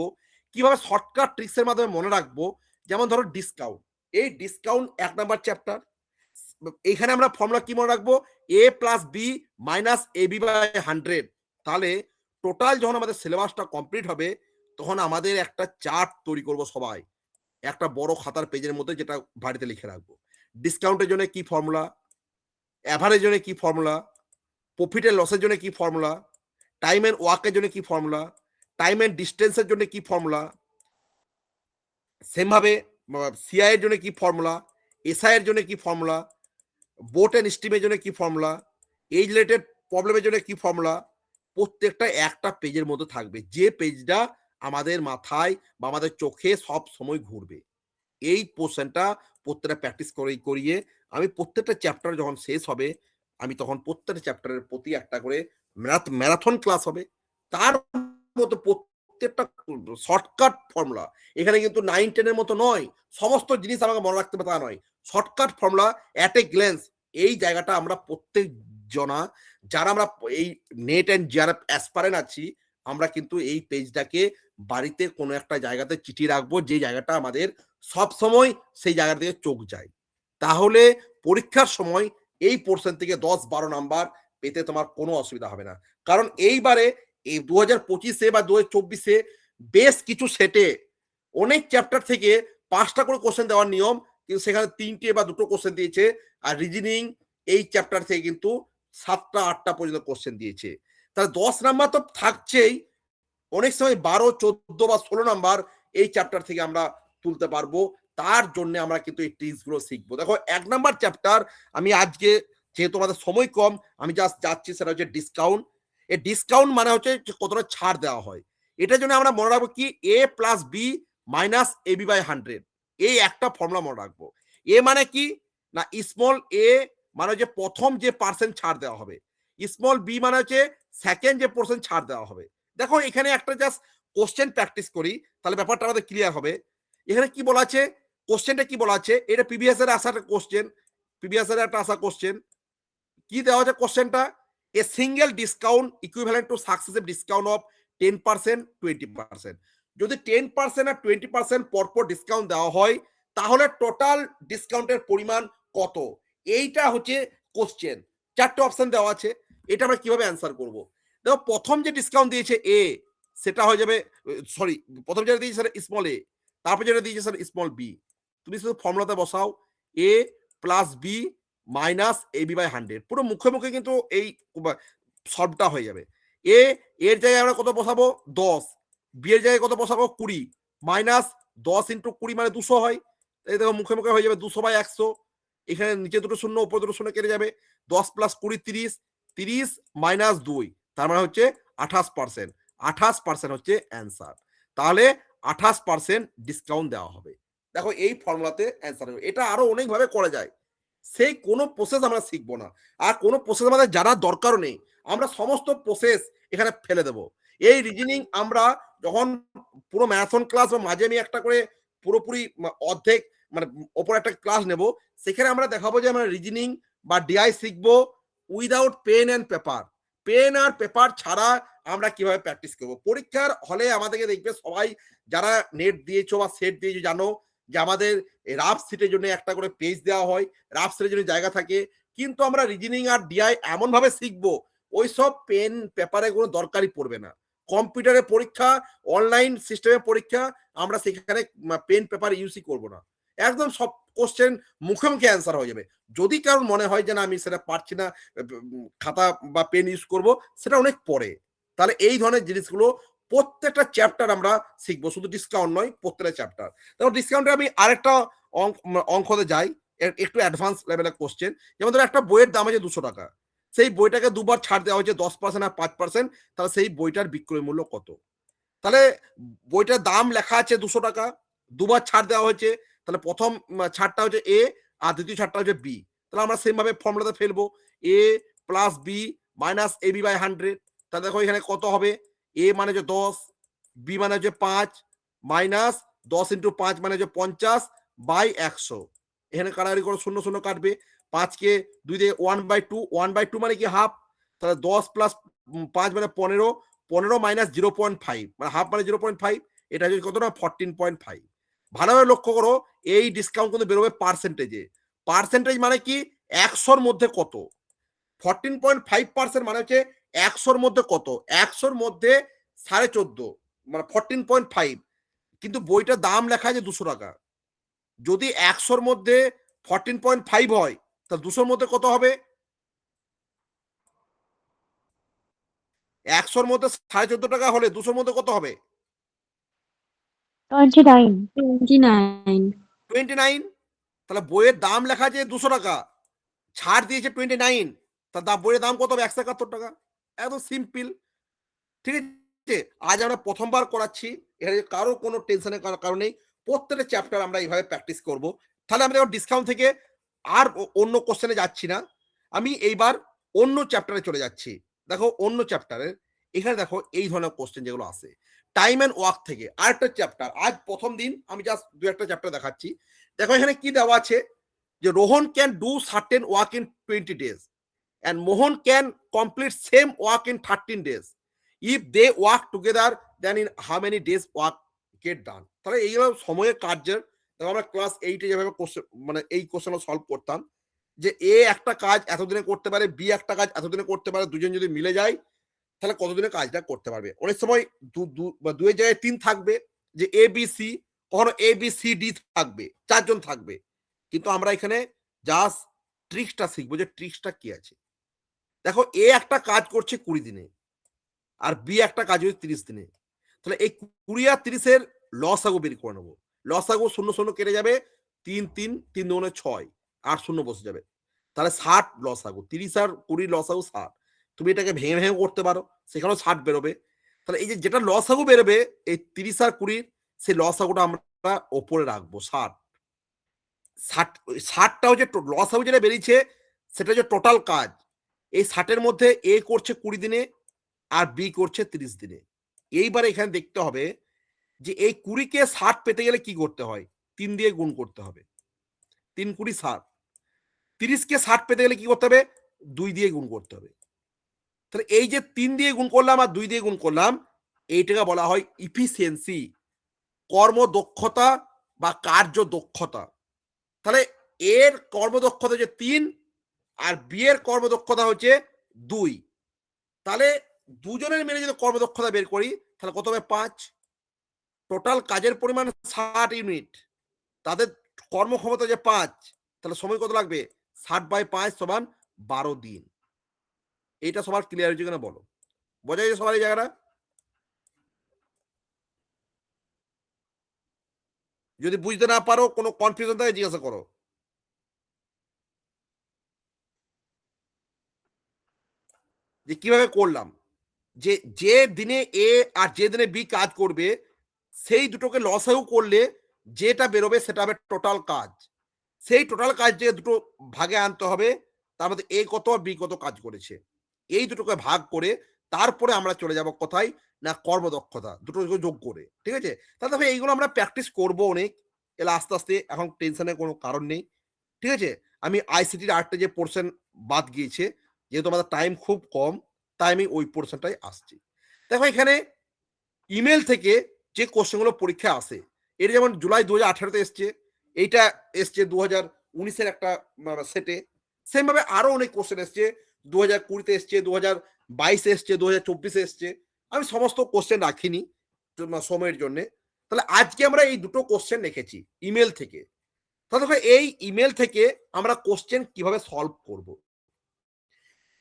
কিভাবে শর্টকাট ট্রিক্সের মাধ্যমে মনে রাখবো। যেমন ধরো ডিসকাউন্ট, এই ডিসকাউন্ট 1 নাম্বার চ্যাপ্টার। এখানে আমরা ফর্মুলা কি মনে রাখবো, a plus B minus AB by 100। তাহলে টোটাল যখন আমাদের সিলেবাসটা কমপ্লিট হবে তখন আমাদের একটা চার্ট তৈরি করব সবাই, একটা বড় খাতার পেজের মধ্যে, যেটা বাড়িতে লিখে রাখবো। ডিসকাউন্টের জন্য কি ফর্মুলা, অ্যাভারেজ জন্য কি ফর্মুলা, প্রফিট এন্ড লসের জন্য কি ফর্মুলা, টাইম এন্ড ওয়ার্কের জন্য কি ফর্মুলা, টাইম এন্ড ডিস্টেন্সের জন্য কি ফর্মুলা, সেম ভাবে সিআই এর জন্য কি ফর্মুলা, এসআই এর জন্য কি ফর্মুলা, বোট এন্ড স্টিমের জন্য কি ফর্মুলা, এজ রিলেটেড প্রবলেমের জন্য কি ফর্মুলা, প্রত্যেকটা একটা পেজের মধ্যে থাকবে, যে পেজটা আমাদের মাথায় বা আমাদের চোখে সব সময় ঘুরবে। এই পোর্শনটা প্রত্যেকটা প্র্যাকটিস করিয়ে আমি প্রত্যেকটা চ্যাপ্টার যখন শেষ হবে আমি তখন প্রত্যেকটা চ্যাপ্টারের প্রতি একটা করে ম্যারাথন ক্লাস হবে। তার মতো প্রত্যেকটা শর্টকাট ফর্মুলা, এখানে কিন্তু 9-10 এর মতো নয় সমস্ত জিনিস আমাকে মনে রাখতে হবে তা নয়, shortcut formula at a glance. এই জায়গাটা আমরা প্রত্যেক জনা যারা আমরা এই নেট অ্যান্ড যারা অ্যাসপারেন্ট আছি আমরা কিন্তু এই পেজটাকে বাড়িতে কোনো একটা জায়গাতে চিঠি রাখবো, যে জায়গাটা আমাদের সব সময় সেই জায়গা থেকে চোখ যায়। তাহলে পরীক্ষার সময় এই পোর্শন থেকে 10-12 নাম্বার পেতে তোমার কোনো অসুবিধা হবে না। কারণ এইবারে এই 2025-এ বা 2024-এ বেশ কিছু সেটে অনেক চ্যাপ্টার থেকে 5টা করে কোশ্চেন দেওয়ার নিয়ম, কিন্তু সেখানে 3টে বা 2টো কোশ্চেন দিয়েছে। আর রিজনিং এই চ্যাপ্টার থেকে কিন্তু 7টা 8টা পর্যন্ত কোশ্চেন দিয়েছে। তাহলে 10 নাম্বার তো থাকছেই, অনেক সময় 12, 14 বা 16 নাম্বার এই চ্যাপ্টার থেকে আমরা তুলতে পারবো। তার জন্য আমরা কিন্তু এই ট্রিক্সগুলো শিখবো। দেখো 1 নাম্বার চ্যাপ্টার আমি আজকে, যেহেতু আমাদের সময় কম, আমি জাস্ট যাচ্ছি, সেটা হচ্ছে ডিসকাউন্ট। এই ডিসকাউন্ট মানে হচ্ছে কতটা ছাড় দেওয়া হয়। এটার জন্য আমরা মনে রাখবো কি, a plus B minus AB by 100, এই একটা ফর্মুলা মনে রাখবো। এ মানে কি না, স্মল এ মানে হচ্ছে প্রথম যে পার্সেন্ট ছাড় দেওয়া হবে, স্মল বি মানে হচ্ছে সেকেন্ড যে পার্সেন্ট ছাড় দেওয়া হবে, দেখো এখানে একটা জাস্ট কোশ্চেন প্র্যাকটিস করি, তাহলে ব্যাপারটা আমাদের ক্লিয়ার হবে। এখানে কি বলা আছে, কোশ্চেনটা কি বলা আছে, এটা প্রিভিয়াস এর আসা কোশ্চেন, প্রিভিয়াস এর একটা আসা কোশ্চেন। কি দেওয়া আছে কোশ্চেনটা, a single discount equivalent to successive discount of 10%, 20%। যদি 10% আর 20% পরপর ডিসকাউন্ট দেওয়া হয়, তাহলে টোটাল ডিসকাউন্টের পরিমাণ কত? এইটা হচ্ছে কোশ্চেন। 4টে অপশন দেওয়া আছে, এটা আমরা কিভাবে অ্যান্সার করব? দেখো প্রথম যে ডিসকাউন্ট দিয়েছে এ, সেটা হয়ে যাবে, সরি, প্রথম যেটা দিয়েছে স্যার স্মল এ, তারপর যেটা দিয়েছে স্যার স্মল বি। তুমি শুধু ফর্মুলাতে বসাও A plus B minus AB by 100, পুরো মুখে মুখে কিন্তু এই সলভটা হয়ে যাবে। এ এর জায়গায় আমরা কত বসাবো 10, বি এর জায়গায় কত বসাবো 20, মাইনাস 10 ইন্টু 20 মানে 200 হয়। এই দেখো মুখে মুখে হয়ে যাবে 200 বাই 100, এখানে নিচে দুটো শূন্য উপর দুটো শূন্য কেটে যাবে, 10 প্লাস 20 30, 30 মাইনাস 2, তার মানে হচ্ছে 28%। 28% হচ্ছে অ্যান্সার। তাহলে 28% ডিসকাউন্ট দেওয়া হবে। দেখো এই ফর্মুলাতে অ্যান্সার হবে। এটা আরো অনেকভাবে করা যায়, সেই কোনো প্রসেস আমরা শিখবো না, আর কোনো প্রসেস আমাদের জানার দরকারও নেই। আমরা সমস্ত প্রসেস এখানে ফেলে দেব। এই রিজনিং আমরা যখন পুরো ম্যারাথন ক্লাস বা মাঝে আমি একটা করে পুরোপুরি অর্ধেক মানে ওপর একটা ক্লাস নেব, সেখানে আমরা দেখাবো যে আমরা রিজনিং বা ডিআই শিখবো without pen and paper. Pen আর পেপার ছাড়া আমরা কিভাবে প্র্যাকটিস করবো। পরীক্ষার হলে আমাদেরকে দেখবে সবাই যারা নেট দিয়েছো বা সেট দিয়েছো জানো যে আমাদের রাফ সিটের জন্য একটা করে পেজ দেওয়া হয়, রাফ সিটের জন্য জায়গা থাকে, কিন্তু আমরা রিজনিং আর ডিআই এমন ভাবে শিখবো ওইসব পেন পেপারে কোনো দরকারই পড়বে না। কম্পিউটারে পরীক্ষা, অনলাইন সিস্টেমে পরীক্ষা, আমরা সেখানে পেন পেপার ইউজই করবো না। একদম সব কোশ্চেন মুখে মুখে অ্যান্সার হয়ে যাবে। যদি কারণ মনে হয় যে না আমি সেটা পারছি না, খাতা বা পেন ইউজ করব, সেটা অনেক পরে। তাহলে এই ধরনের জিনিসগুলো প্রত্যেকটা চ্যাপ্টার আমরা শিখবো, শুধু ডিসকাউন্ট নয়, প্রত্যেকটা চ্যাপ্টার। দেখো ডিসকাউন্টে আমি আরেকটা অঙ্কতে যাই, একটু অ্যাডভান্স লেভেলের কোশ্চেন। যেমন ধরো একটা বইয়ের দাম আছে 200 টাকা, সেই বইটাকে দুবার ছাড় দেওয়া হয়েছে 10% আর 5%, তাহলে সেই বইটার বিক্রয় মূল্য কত? তাহলে বইটার দাম লেখা আছে 200 টাকা, দুবার ছাড় দেওয়া হয়েছে, তাহলে প্রথম ছাড়টা হচ্ছে এ আর দ্বিতীয় ছাড়টা হচ্ছে বি। তাহলে আমরা সেম ভাবে ফর্মুলাতে ফেলবো A plus B minus A B by 100। তাহলে দেখো এখানে কত হবে, এ মানে হচ্ছে 10, বি মানে হচ্ছে 5, মাইনাস 10 ইন্টু 5 মানে হচ্ছে 50 বাই 100। এখানে কাটাকাটি করে শূন্য শূন্য কাটবে, 5কে 2 দিয়ে 1/2, 1/2 মানে কি হাফ, তাহলে 10 প্লাস 5 মানে 15, 15 মাইনাস 0.5 মানে হাফ মানে 0.5, এটা হচ্ছে কত না 14.5। ভালোভাবে লক্ষ্য করো, এই ডিসকাউন্ট কিন্তু বেরোবে পার্সেন্টেজে। পার্সেন্টেজ মানে কি 100-র মধ্যে কত, 14.5% মানে হচ্ছে 100-র মধ্যে কত, 100-র মধ্যে 14.5 মানে 14.5, কিন্তু বইটার দাম লেখা আছে 200 টাকা। যদি 100-র মধ্যে 14.5 হয়, তাহলে 200-র মধ্যে কত হবে, 100-র মধ্যে 14.5 টাকা হলে 200-র মধ্যে কত হবে, 29. 29। তাহলে বইয়ের দাম লেখা আছে 200 টাকা, ছাড় দিয়েছে 29, তার বইয়ের দাম কত হবে 171 টাকা। একদম সিম্পল, ঠিক আছে। আজ আমরা প্রথমবার করাচ্ছি, এখানে কারো কোনো টেনশনের কারণ নেই, প্রত্যেকটা চ্যাপ্টার আমরা এইভাবে প্র্যাকটিস করব। তাহলে আমরা যখন ডিসকাউন্ট থেকে আর অন্য কোশ্চেনে যাচ্ছি না, আমি এইবার অন্য চ্যাপ্টারে চলে যাচ্ছি। দেখো অন্য চ্যাপ্টারে এখানে দেখো এই ধরনের কোশ্চেন যেগুলো আসে টাইম অ্যান্ড ওয়ার্ক থেকে, আরেকটা চ্যাপ্টার, আজ প্রথম দিন আমি জাস্ট দু একটা চ্যাপ্টার দেখাচ্ছি। দেখো এখানে কি দেওয়া আছে, যে Rohan can do certain work in 20 days and Mohan can complete same work in 13 days. If they work together, then in how many days work get done? তাহলে এইগুলো সময়ের কার্যের, দেখো আমরা ক্লাস 8-এ যেভাবে মানে এই কোশ্চেনটা সলভ করতাম, যে এ একটা কাজ এতদিনে করতে পারে, বি একটা কাজ এতদিনে করতে পারে, দুজন যদি মিলে যায় তাহলে কতদিনে কাজটা করতে পারবে। অনেক সময় দুয়ের জায়গায় 3 থাকবে, যে এ বি সি, কখনো এ বি সি ডি থাকবে, 4 জন থাকবে, কিন্তু আমরা এখানে জাস্ট ট্রিক্সটা শিখবো, যে ট্রিক্সটা কি আছে। দেখো এ একটা কাজ করছে 20 দিনে, আর বি একটা কাজ হচ্ছে 30 দিনে, তাহলে এই 20 আর 30-এর লসাগু বের করে নেবো। লসাগু শূন্য শূন্য কেটে যাবে, 3 3 3 দুগুণে 6, 8 শূন্য বসে যাবে, তাহলে 60 লসাগু, 30 আর 20 লসাগু 60। তুমি এটাকে ভেঙে ভেঙে করতে পারো, সেখানেও 60 বেরোবে। তাহলে এই যে যেটা লসাগু বেরোবে এই 30 আর 20, সেই লসাগুটা আমরা ওপরে রাখবো 60। 60টা হচ্ছে লসাগু যেটা বেরিয়েছে, সেটা হচ্ছে টোটাল কাজ। এই 60-এর মধ্যে এ করছে 20 দিনে আর বি করছে 30 দিনে, এইবারে এখানে দেখতে হবে যে এই 20-কে 60 পেতে গেলে কি করতে হয়? 3 দিয়ে গুণ করতে হবে। 3 20 60। 30-কে 60 পেতে গেলে কি করতে হবে? 2 দিয়ে গুণ করতে হবে। তাহলে এই যে 3 দিয়ে গুণ করলাম আর 2 দিয়ে গুণ করলাম, এইটাকে বলা হয় ইফিসিয়েন্সি, কর্মদক্ষতা বা কার্য দক্ষতা। তাহলে এর কর্মদক্ষতা হচ্ছে 3 আর বি এর কর্মদক্ষতা হচ্ছে 2। তাহলে দুজনের মিলে যদি কর্মদক্ষতা বের করি তাহলে কত হবে? 5। টোটাল কাজের পরিমাণ 60 ইউনিট, তাদের কর্মক্ষমতা যে 5, তাহলে সময় কত লাগবে? 60/5 সমান 12 দিন। এইটা সবার ক্লিয়ার হয়েছে কিনা বলো? বোঝা যায় সবার এই জায়গাটা? যদি বুঝতে না পারো, কোনো কনফিউশন থাকে জিজ্ঞাসা করো। যে কিভাবে করলাম, যে যে দিনে এ আর যে দিনে বি কাজ করবে সেই দুটোকে লসেও করলে যেটা বেরোবে সেটা হবে টোটাল কাজ। সেই টোটাল কাজ যে দুটো ভাগে আনতে হবে, তার মধ্যে এ কত আর বি কত কাজ করেছে, এই দুটোকে ভাগ করে তারপরে আমরা চলে যাব কোথায়? না কর্মদক্ষতা, দুটো যোগ করে। ঠিক আছে? তাহলে দেখো এইগুলো আমরা প্র্যাকটিস করবো অনেক, এলে আস্তে আস্তে, এখন টেনশনের কোনো কারণ নেই। ঠিক আছে? আমি আইসিটির আরেকটা যে পোর্শন বাদ গিয়েছে, যেহেতু আমাদের টাইম খুব কম, তাই আমি ওই পোর্শনটাই আসছি। দেখো এখানে ইমেল থেকে যে কোশ্চেনগুলো পরীক্ষায় আসে, এর যেমন জুলাই 2018-তে এসছে, এইটা এসছে 2019-এর একটা সেটে। সেমভাবে আরো অনেক কোশ্চেন এসছে, 2020-তে এসছে, 2022-এ এসছে, 2024-এ এসছে। আমি সমস্ত কোশ্চেন রাখিনি সময়ের জন্য। তাহলে আজকে আমরা এই দুটো কোশ্চেন রেখেছি ইমেল থেকে। তাহলে দেখো এই ইমেল থেকে আমরা কোশ্চেন কিভাবে সলভ করব।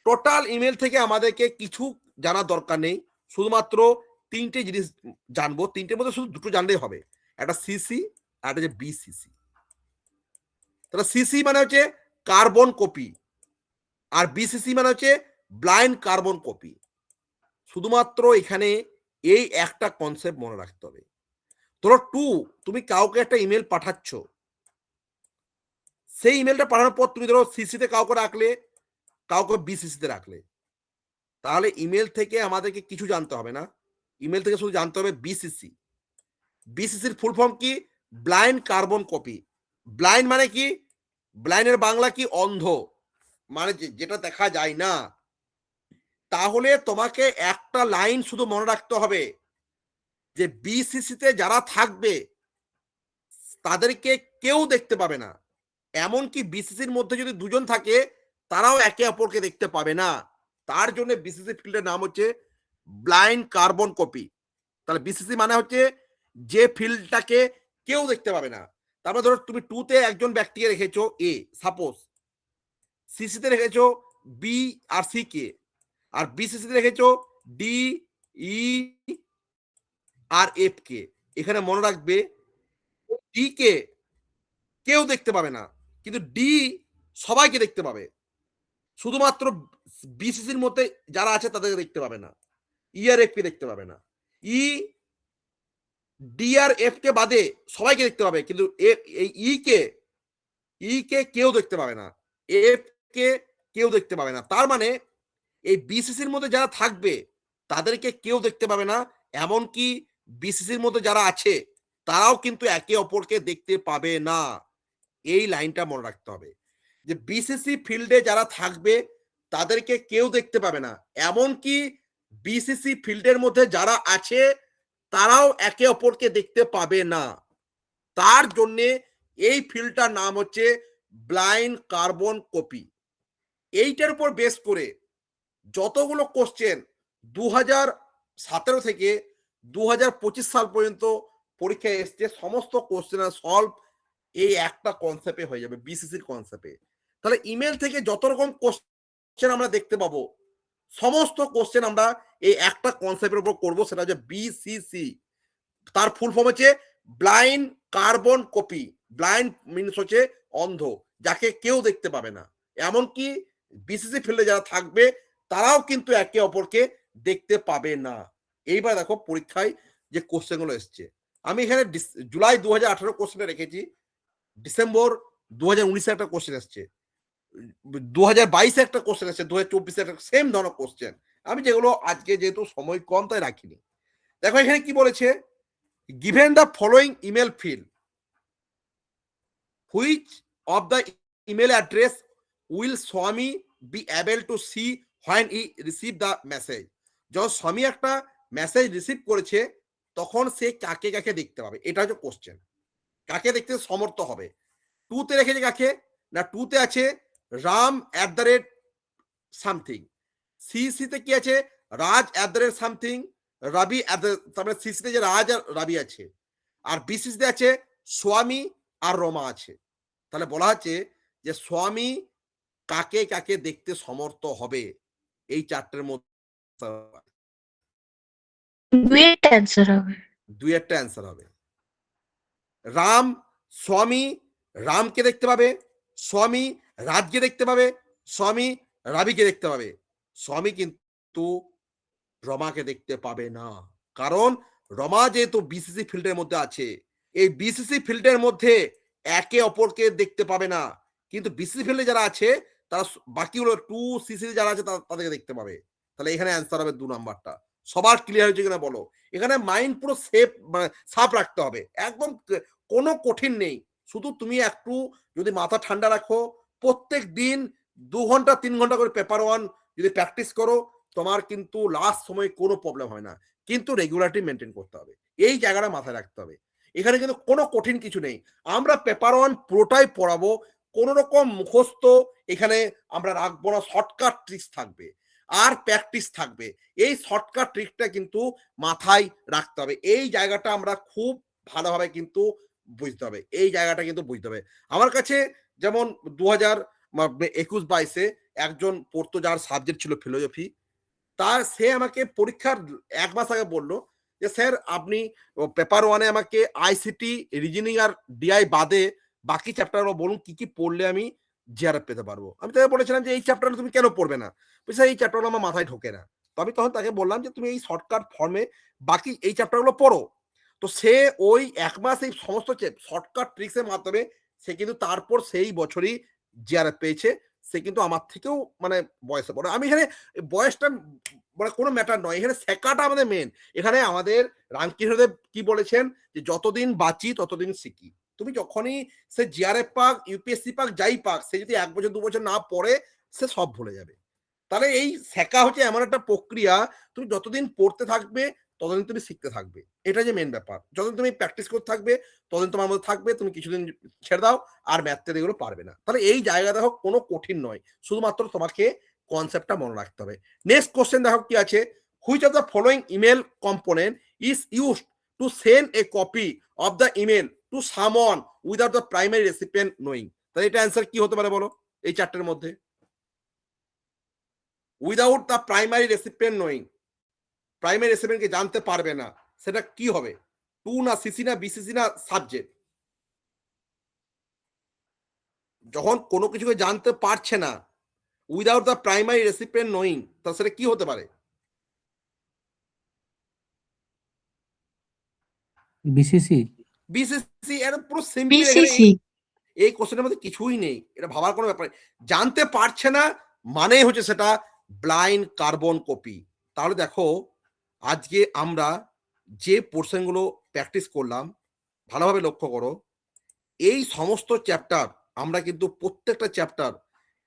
টোটাল ইমেল থেকে আমাদেরকে কিছু জানার দরকার নেই, শুধুমাত্র 3টে জিনিস জানবো। 3টের মধ্যে শুধু দুটো জানলেই হবে, একটা সিসি আর একটা যে বিসিসি। তাহলে সিসি মানে হচ্ছে কার্বন কপি, আর বিসিসি মানে হচ্ছে ব্লাইন্ড কার্বন কপি। শুধুমাত্র এখানে এই একটা কনসেপ্ট মনে রাখতে হবে। ধরো তুমি কাউকে একটা ইমেল পাঠাচ্ছ, সেই ইমেলটা পাঠানোর পর তুমি ধরো সিসিতে কাউকে রাখলে, কাউকে বিসিসিতে রাখলে, তাহলে ইমেল থেকে আমাদেরকে কিছু জানতে হবে না। ইমেল থেকে শুধু জানতে হবে বিসিসি। বিসিসির ফুল ফর্ম কি? Blind carbon copy. ব্লাইন্ড মানে কি? ব্লাইন্ডের বাংলা কি? অন্ধ, মানে যেটা দেখা যায় না। তাহলে তোমাকে একটা লাইন শুধু মনে রাখতে হবে যে বিসিসিতে যারা থাকবে তাদেরকে কেউ দেখতে পাবে না। এমনকি বিসিসির মধ্যে যদি দুজন থাকে তারাও একে অপরকে দেখতে পাবে না। তার জন্য বিসিসি ফিল্ডের নাম হচ্ছে ব্লাইন্ড কার্বন কপি। তাহলে বিসিসি মানে হচ্ছে যে ফিল্ডটাকে কেউ দেখতে পাবে না। তারপরে ধরো তুমি 2-তে একজন ব্যক্তিকে রেখেছো এ, সাপোজ, সিসিতে রেখেছো বি আর সি কে, আর বিসিসিতে রেখেছো ডি, ই আর এফ কে। এখানে মনে রাখবে ডি কে কেউ দেখতে পাবে না, কিন্তু ডি সবাইকে দেখতে পাবে। শুধুমাত্র বিসিসির মধ্যে যারা আছে তাদেরকে দেখতে পাবে না, ই আর এফ কে দেখতে পাবে না। ই, ডি আর এফ কে বাদে সবাইকে দেখতে পাবে, কিন্তু এই ই কে কেউ দেখতে পাবে না, এফ কে কেউ দেখতে পাবে না। তার মানে এই বিসিসির মধ্যে যারা থাকবে তাদেরকে কেউ দেখতে পাবে না, এমনকি বিসিসির মধ্যে যারা আছে তারাও কিন্তু একে অপরকে দেখতে পাবে না। এই লাইনটা মনে রাখতে হবে যে বিসিসি ফিল্ডে যারা থাকবে তাদেরকে কেউ দেখতে পাবে না, এমনকি বিসিসি ফিল্ডের মধ্যে যারা আছে তারাও একে অপরকে দেখতে পাবে না। তার জন্য এই ফিল্ডটার নাম হচ্ছে ব্লাইন্ড কার্বন কপি। এইটার উপর বেস করে যতগুলো কোশ্চেন 2017 থেকে 2025 সাল পর্যন্ত পরীক্ষায় এসছে, সমস্ত কোশ্চেনের সলভ এই একটা কনসেপ্টে হয়ে যাবে, বিসিসির কনসেপ্টে। তাহলে ইমেল থেকে যত রকম কোশ্চেন আমরা দেখতে পাবো, সমস্ত কোশ্চেন আমরা এই একটা কনসেপ্টের উপর করব, সেটা হচ্ছে বিসিসি। তার ফুল ফর্ম হচ্ছে blind carbon copy. Blind means হচ্ছে অন্ধ, যাকে কেউ দেখতে পাবে না, এমনকি বিসিসি ফিল্ডে যারা থাকবে তারাও কিন্তু একে অপরকে দেখতে পাবে না। এইবার দেখো পরীক্ষায় যে কোশ্চেন গুলো এসছে, আমি এখানে জুলাই 2018 কোশ্চেনে রেখেছি, ডিসেম্বর 2019 একটা কোশ্চেন এসছে, 2022 একটা কোশ্চেন এসছে, 2024 একটা সেম ধরনের কোশ্চেন। আমি যেগুলো আজকে যেহেতু সময় কম তাই রাখিনি। দেখো এখানে কি বলেছে, given the following email field, which of the email address will Swami be able to see when he receive the message? যখন স্বামী একটা মেসেজ রিসিভ করেছে তখন সে কাকে কাকে দেখতে পাবে, এটা হচ্ছে কোশ্চেন। কাকে দেখতে সমর্থ হবে? টুতে রেখেছে কাকে না, টুতে আছে ram@ সামথিং, সিসিতে কি আছে রাজ@ সামথিং, রবি তারপরে সিসিতে যে রাজ আর রবি আছে, আর বিসিসিতে আছে স্বামী আর রমা আছে। তাহলে বলা হচ্ছে যে স্বামী কাকে কাকে দেখতে সমর্থ হবে এই চারটের মধ্যে ডুয়েট অ্যান্সার হবে। দুই একটা অ্যান্সার হবে। রাম স্বামী রামকে দেখতে পাবে, স্বামী রাজকে দেখতে পাবে, স্বামী রবিকে দেখতে পাবে, স্বামী কিন্তু রমাকে দেখতে পাবে না। কারণ রমা যেহেতু বিসিসি ফিল্ডের মধ্যে আছে, এই বিসিসি ফিল্ডের মধ্যে একে অপরকে দেখতে পাবে না, কিন্তু বিসিসি ফিল্ডে যারা আছে তারা বাকিগুলো টু সিসি যারা আছে তাদেরকে দেখতে পাবে। তাহলে এখানে অ্যান্সার হবে 2 নাম্বারটা। সবার ক্লিয়ার হয়েছে কিনা বলো? এখানে মাইন্ড পুরো সেফ মানে সাফ রাখতে হবে, একদম কোনো কঠিন নেই। শুধু তুমি একটু যদি মাথা ঠান্ডা রাখো, প্রত্যেক দিন 2 ঘন্টা 3 ঘন্টা করে পেপার 1 যদি প্র্যাকটিস করো, তোমার কিন্তু লাস্ট সময় কোনো প্রবলেম হয় না। কিন্তু রেগুলারিটি মেনটেন করতে হবে, এই জায়গাটা মাথায় রাখতে হবে। এখানে কিন্তু কোনো কঠিন কিছু নেই। আমরা পেপার 1 পুরোটাই পড়াবো, কোনো রকম মুখস্থ এখানে আমরা রাখবো না। শর্টকাট ট্রিক্স থাকবে আর প্র্যাকটিস থাকবে। এই শর্টকাট ট্রিকটা কিন্তু মাথায় রাখতে হবে। এই জায়গাটা আমরা খুব ভালোভাবে কিন্তু বুঝতে হবে, এই জায়গাটা কিন্তু বুঝতে হবে। আমার কাছে যেমন 2021-22 একজন পড়তো, যার সাবজেক্ট ছিল ফিলোসফি, সে আমাকে পরীক্ষার 1 মাস আগে বললো যে স্যার আপনি পেপার 1-এ আমাকে আইসিটি, রিজনিং আর ডিআই বাদে বাকি চ্যাপ্টারগুলো বলুন কি কি পড়লে আমি জিআরএফ পেতে পারবো। আমি তাকে বলেছিলাম যে এই চ্যাপ্টারটা তুমি কেন পড়বে না? স্যার এই চ্যাপ্টারগুলো আমার মাথায় ঢোকে না। তো আমি তখন তাকে বললাম যে তুমি এই শর্টকাট ফর্মে বাকি এই চ্যাপ্টারগুলো পড়ো। তো সে ওই 1 মাস এই সমস্ত শর্টকাট ট্রিক্স এর মাধ্যমে সে কিন্তু তারপর সেই বছরই জিআরএফ পেয়েছে। সে কিন্তু আমার থেকেও মানে বয়সে বড়। আমি এখানে বয়সটা মানে কোনো ম্যাটার নয়, এখানে শেখাটা আমাদের মেন। এখানে আমাদের রামকৃষ্ণদেব কি বলেছেন যে যতদিন বাঁচি ততদিন শিখি। তুমি যখনই সে জিআরএফ পাক, ইউপিএসসি পাক, যাই পাক, সে যদি 1 বছর 2 বছর না পড়ে সে সব ভুলে যাবে। তাহলে এই শেখা হচ্ছে এমন একটা প্রক্রিয়া, তুমি যতদিন পড়তে থাকবে ততদিন তুমি শিখতে থাকবে। এটা যে মেন ব্যাপার। যতদিন তুমি প্র্যাকটিস করতে থাকবে ততদিন তোমার মধ্যে থাকবে, তুমি কিছুদিন ছেড়ে দাও আর ম্যাথ এগুলো পারবে না। তাহলে এই জায়গা দেখো কোনো কঠিন নয়, শুধুমাত্র তোমাকে কনসেপ্টটা মনে রাখতে হবে। নেক্সট কোশ্চেন দেখো কি আছে, which of the following email component is used to send A copy of the email to someone without the primary recipient knowing? তাহলে এটা অ্যান্সার কি হতে পারে বলো এই চারটের মধ্যে? Without the primary recipient knowing, primary রেসিপিয়েন্টকে জানতে পারবে না, সেটা কি হবে? টু না সিসি না বিসিসি না সাবজেক্ট? যখন কোনো কিছুকে জানতে পারছে না without the primary recipient knowing, তাহলে সেটা কি হতে পারে? বিসিসি। বিসিসি। এটা পুরো সিম্পল। এখানে বিসিসি। এই কোশ্চেনের মধ্যে কিছুই নেই, এটা ভাবার কোনো ব্যাপার। জানতে পারছে না মানে হচ্ছে সেটা ব্লাইন্ড কার্বন কপি। তাহলে দেখো আজকে আমরা যে পোর্শনগুলো প্র্যাকটিস করলাম ভালোভাবে লক্ষ্য করো, এই সমস্ত চ্যাপ্টার আমরা কিন্তু প্রত্যেকটা চ্যাপ্টার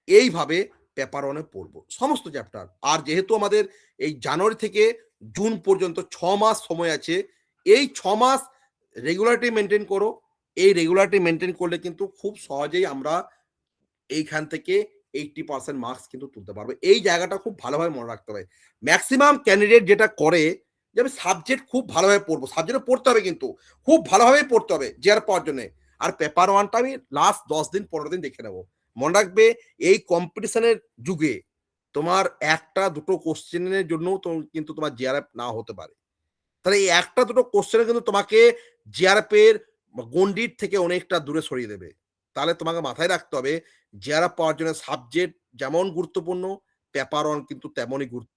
এইভাবে পেপার 1-এ পড়বো, সমস্ত চ্যাপ্টার। আর যেহেতু আমাদের এই জানুয়ারি থেকে জুন পর্যন্ত 6 মাস সময় আছে, এই 6 মাস রেগুলারিটি মেনটেন করো। এই রেগুলারিটি মেনটেন করলে কিন্তু খুব সহজেই আমরা এইখান থেকে 80% মার্কস কিন্তু তুলতে পারবো। এই জায়গাটা খুব ভালোভাবে মনে রাখতে হবে। ম্যাক্সিমাম ক্যান্ডিডেট যেটা করে যে আমি সাবজেক্ট খুব ভালোভাবে পড়বো, সাবজেক্টে পড়তে হবে কিন্তু খুব ভালোভাবে পড়তে হবে জিআর পাওয়ার জন্য। আর পেপার 1টা আমি লাস্ট 10 দিন 15 দিন দেখে নেবো। মনে রাখবে এই কম্পিটিশনের যুগে তোমার একটা দুটো কোশ্চেনের জন্য তো কিন্তু তোমার জিআরএফ না হতে পারে। তাহলে এই একটা দুটো কোশ্চেনে কিন্তু তোমাকে জিআরএফ এর গণ্ডির থেকে অনেকটা দূরে সরিয়ে দেবে। তাহলে তোমাকে মাথায় রাখতে হবে জিআরএফ পাওয়ার জন্য সাবজেক্ট যেমন গুরুত্বপূর্ণ, পেপার 1 কিন্তু তেমনই গুরুত্ব।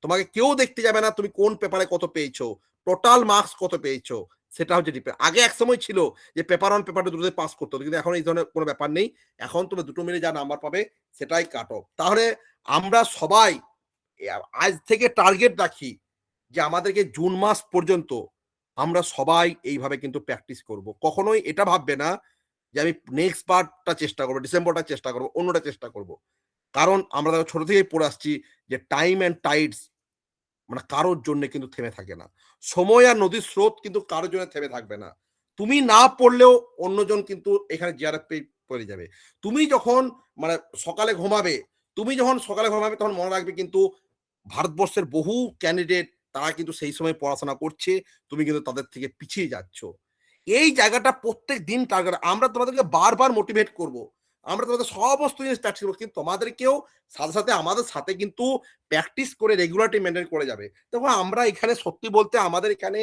তোমাকে কেউ দেখতে যাবে না তুমি কোন পেপারে কত পেয়েছো, টোটাল মার্কস কত পেয়েছো, সেটা হচ্ছে ডিপেন্ড। আগে এক সময় ছিল যে পেপার 1 পেপার 2 দুটোতে পাস করতে হতো, কিন্তু এখন এই ধরনের কোনো ব্যাপার নেই। এখন তুমি দুটো মিলে যা নাম্বার পাবে সেটাই কাট অফ। তাহলে আমরা সবাই আজ থেকে টার্গেট রাখি যে আমাদেরকে জুন মাস পর্যন্ত আমরা সবাই এইভাবে কিন্তু প্র্যাকটিস করব। কখনোই এটা ভাববে না যে আমি নেক্সট পার্টটা চেষ্টা করব, ডিসেম্বরটা চেষ্টা করব, অন্যটা চেষ্টা করব। কারণ আমরা দেখো ছোট থেকেই পড়ে আসছি যে টাইম অ্যান্ড টাইডস মানে কারোর জন্য কিন্তু থেমে থাকে না। সময় আর নদীর স্রোত কিন্তু কারোর জন্য থেমে থাকবে না। তুমি না পড়লেও অন্যজন কিন্তু এখানে জিআরএফ পেয়ে পড়ে যাবে। তুমি যখন মানে সকালে ঘুমাবে, তুমি যখন সকালে ঘুমাবে তখন মনে রাখবে কিন্তু ভারতবর্ষের বহু ক্যান্ডিডেট তারা কিন্তু সেই সময় পড়াশোনা করছে, তুমি কিন্তু তাদের থেকে পিছিয়ে যাচ্ছ। এই জায়গাটা প্রত্যেক দিন টার্গেট আমরা তোমাদেরকে বারবার মোটিভেট করব। আমরা তোমাদের সমস্ত জিনিস প্র্যাকটিস করবো কিন্তু তোমাদেরকেও সাথে, সাথে আমাদের সাথে কিন্তু প্র্যাকটিস করে রেগুলারিটি মেইনটেইন করে যাবে। দেখো আমরা এখানে সত্যি বলতে আমাদের এখানে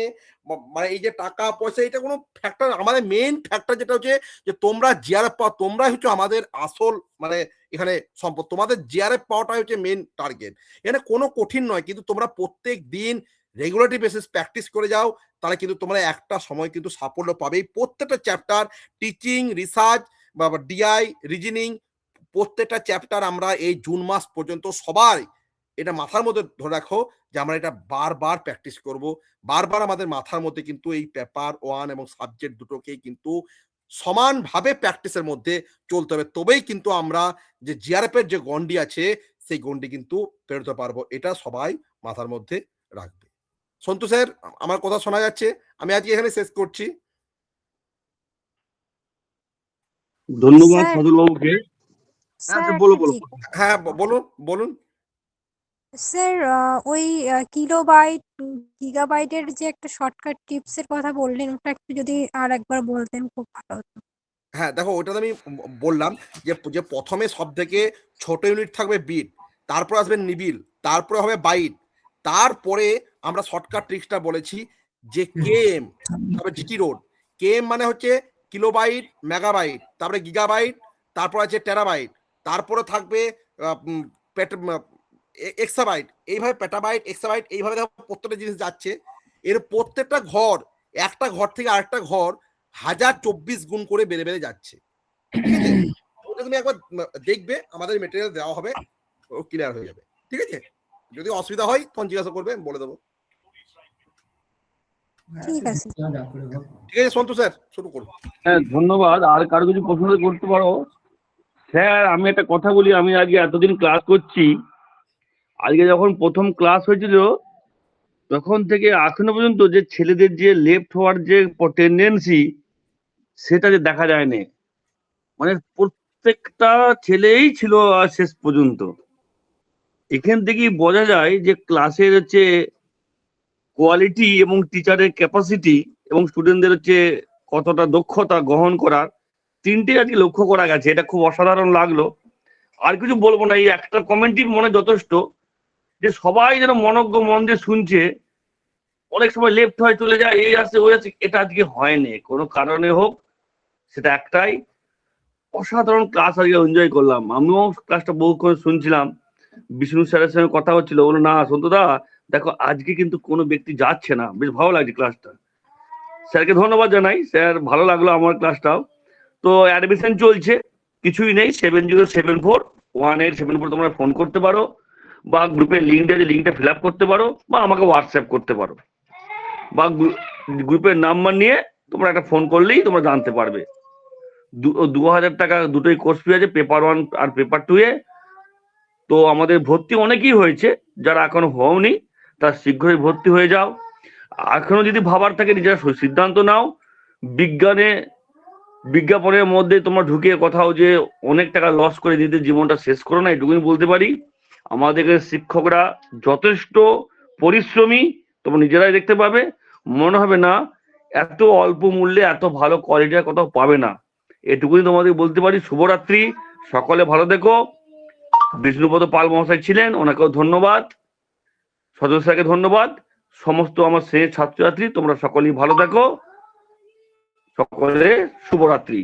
মানে এই যে টাকা পয়সা এটা কোনো ফ্যাক্টর আমাদের মেইন ফ্যাক্টর যেটা হচ্ছে যে তোমরা জিআরএফ পাও তোমরাই হচ্ছে আমাদের আসল মানে এখানে সম্পদ। তোমাদের জিআরএফ পাওয়াটাই হচ্ছে মেইন টার্গেট। এখানে কোনো কঠিন নয় কিন্তু তোমরা প্রত্যেক দিন রেগুলারিটি বেসিস প্র্যাকটিস করে যাও তাহলে কিন্তু তোমরা একটা সময় কিন্তু সাফল্য পাবেই। প্রত্যেকটা চ্যাপ্টার টিচিং, রিসার্চ বা ডিআই, রিজনিং প্রত্যেকটা চ্যাপ্টার আমরা এই জুন মাস পর্যন্ত সবাই এটা মাথার মধ্যে ধরে রাখো যে আমরা এটা বারবার প্র্যাকটিস করব। বারবার আমাদের মাথার মধ্যে কিন্তু এই পেপার 1 এবং সাবজেক্ট দুটোকেই কিন্তু সমানভাবে প্র্যাকটিসের মধ্যে চলতে হবে। তবেই কিন্তু আমরা যে জিআরএফ এর যে গণ্ডি আছে সেই গণ্ডি কিন্তু পেরোতে পারবো। এটা সবাই মাথার মধ্যে রাখবে। সন্তু স্যার আমার কথা শোনা যাচ্ছে? আমি আজকে এখানে শেষ করছি। ধন্যবাদ স্যার সাদুল বাবুকে। হ্যাঁ স্যার স্যার, বলো একটা বলো। হ্যাঁ বলুন বলুন। স্যার ওই কিলোবাইট গিগাবাইটের যে একটা শর্টকাট টিপসের কথা বললেন ওটা একটু যদি আর একবার বলতেন খুব ভালো হতো। হ্যাঁ দেখো ওটা তো আমি বললাম যে যে প্রথমে সব থেকে ছোট ইউনিট থাকবে বিট, তারপর আসবে নিবিল, তারপরে হবে বাইট, তারপরে আমরা শর্টকাট ট্রিক্সটা বলেছি যে কেএম, তারপরে জিটি রোড। কেএম মানে হচ্ছে কিলোবাইট, মেগাবাইট, তারপরে গিগাবাইট, তারপর আছে টেরাবাইট, তারপরে থাকবে এক্সাবাইট, এইভাবে পেটাবাইট, এক্সাবাইট, এইভাবে দেখো প্রত্যেকটা জিনিস যাচ্ছে। এর প্রত্যেকটা ঘর একটা ঘর থেকে আরেকটা ঘর 1024 গুণ করে বেড়ে বেড়ে যাচ্ছে। ঠিক আছে, ওটা তুমি একবার দেখবে, আমাদের মেটেরিয়াল দেওয়া হবে, ও ক্লিয়ার হয়ে যাবে। ঠিক আছে, যদি অসুবিধা হয় তখন জিজ্ঞাসা করবে, বলে দেবো। ঠিক আছে। ঠিক আছে সন্তু স্যার শুরু করুন। হ্যাঁ ধন্যবাদ। আর কারো কিছু প্রশ্ন করতে পারো। স্যার আমি একটা কথা বলি, আমি আজকে এতদিন ক্লাস করছি, আজকে যখন প্রথম ক্লাস হয়েছিল তখন থেকে এখনো পর্যন্ত যে ছেলেদের যে লেফট হওয়ার যে টেন্ডেন্সি সেটা যে দেখা যায়নি, মানে প্রত্যেকটা ছেলেই ছিল আর শেষ পর্যন্ত। এখান থেকেই বোঝা যায় যে ক্লাসের হচ্ছে কোয়ালিটি এবং টিচারের ক্যাপাসিটি এবং স্টুডেন্টদের হচ্ছে কতটা দক্ষতা গ্রহণ করার, তিনটে আজকে লক্ষ্য করা গেছে। এটা খুব অসাধারণ লাগলো। আর কিছু বলবো না, এই একটা কমেন্টই মনে যথেষ্ট যে সবাই যেন মনজ্ঞ মন দিয়ে শুনছে। অনেক সময় লেফট হয়ে চলে যায়, এই আসছে ওই আছে, এটা আজকে হয়নি কোনো কারণে হোক। সেটা একটাই অসাধারণ ক্লাস আজকে এনজয় করলাম। আমিও ক্লাসটা বহুক্ষণ শুনছিলাম। বিষ্ণু স্যারের সঙ্গে কথা হচ্ছিল, বলো না সন্তুদা দেখো আজকে কিন্তু কোনো ব্যক্তি যাচ্ছে না, বেশ ভালো লাগছে ক্লাসটা। স্যারকে ধন্যবাদ জানাই, স্যার ভালো লাগলো আমার ক্লাসটাও। তো অ্যাডমিশন চলছে, কিছুই নেই, 70741874 তোমরা ফোন করতে পারো বা গ্রুপের লিঙ্কটা ফিল আপ করতে পারো বা আমাকে হোয়াটসঅ্যাপ করতে পারো বা গ্রুপের নাম্বার নিয়ে তোমরা একটা ফোন করলেই তোমরা জানতে পারবে। 2000 টাকা দুটোই কোর্স ফি আছে, পেপার 1 আর পেপার 2 এ। তো আমাদের ভর্তি অনেকেই হয়েছে, যারা এখনো হওনি তার শীঘ্রই ভর্তি হয়ে যাও। এখনো যদি ভাবার থাকে নিজেরা সিদ্ধান্ত নাও। বিজ্ঞাপনের মধ্যে তোমরা ঢুকে কোথাও যে অনেক টাকা লস করে দিতে জীবনটা শেষ করো না, এটুকুই বলতে পারি। আমাদের শিক্ষকরা যথেষ্ট পরিশ্রমী, তোমরা নিজেরাই দেখতে পাবে। মনে হবে না এত অল্প মূল্যে এত ভালো কোয়ালিটির কোথাও পাবে না, এটুকুই তোমাদের বলতে পারি। শুভরাত্রি, সকলে ভালো থেকো। বিষ্ণুপদ পাল মহাশয় ছিলেন, ওনাকেও ধন্যবাদ, সদস্য স্যারকে ধন্যবাদ। সমস্ত আমার শেষ ছাত্রছাত্রী তোমরা সকলেই ভালো থাকো, সকলে শুভরাত্রি।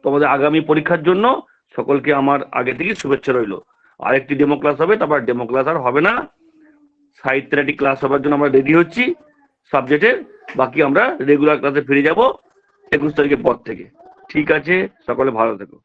তোমাদের আগামী পরীক্ষার জন্য সকলকে আমার আগে থেকে শুভেচ্ছা রইল। আরেকটি ডেমো ক্লাস হবে, তারপর ডেমো ক্লাস আর হবে না। সাহিত্যের একটি ক্লাস হবার জন্য আমরা রেডি হচ্ছি সাবজেক্টের, বাকি আমরা রেগুলার ক্লাসে ফিরে যাব 21 তারিখের পর থেকে। ঠিক আছে, সকলে ভালো থেকো।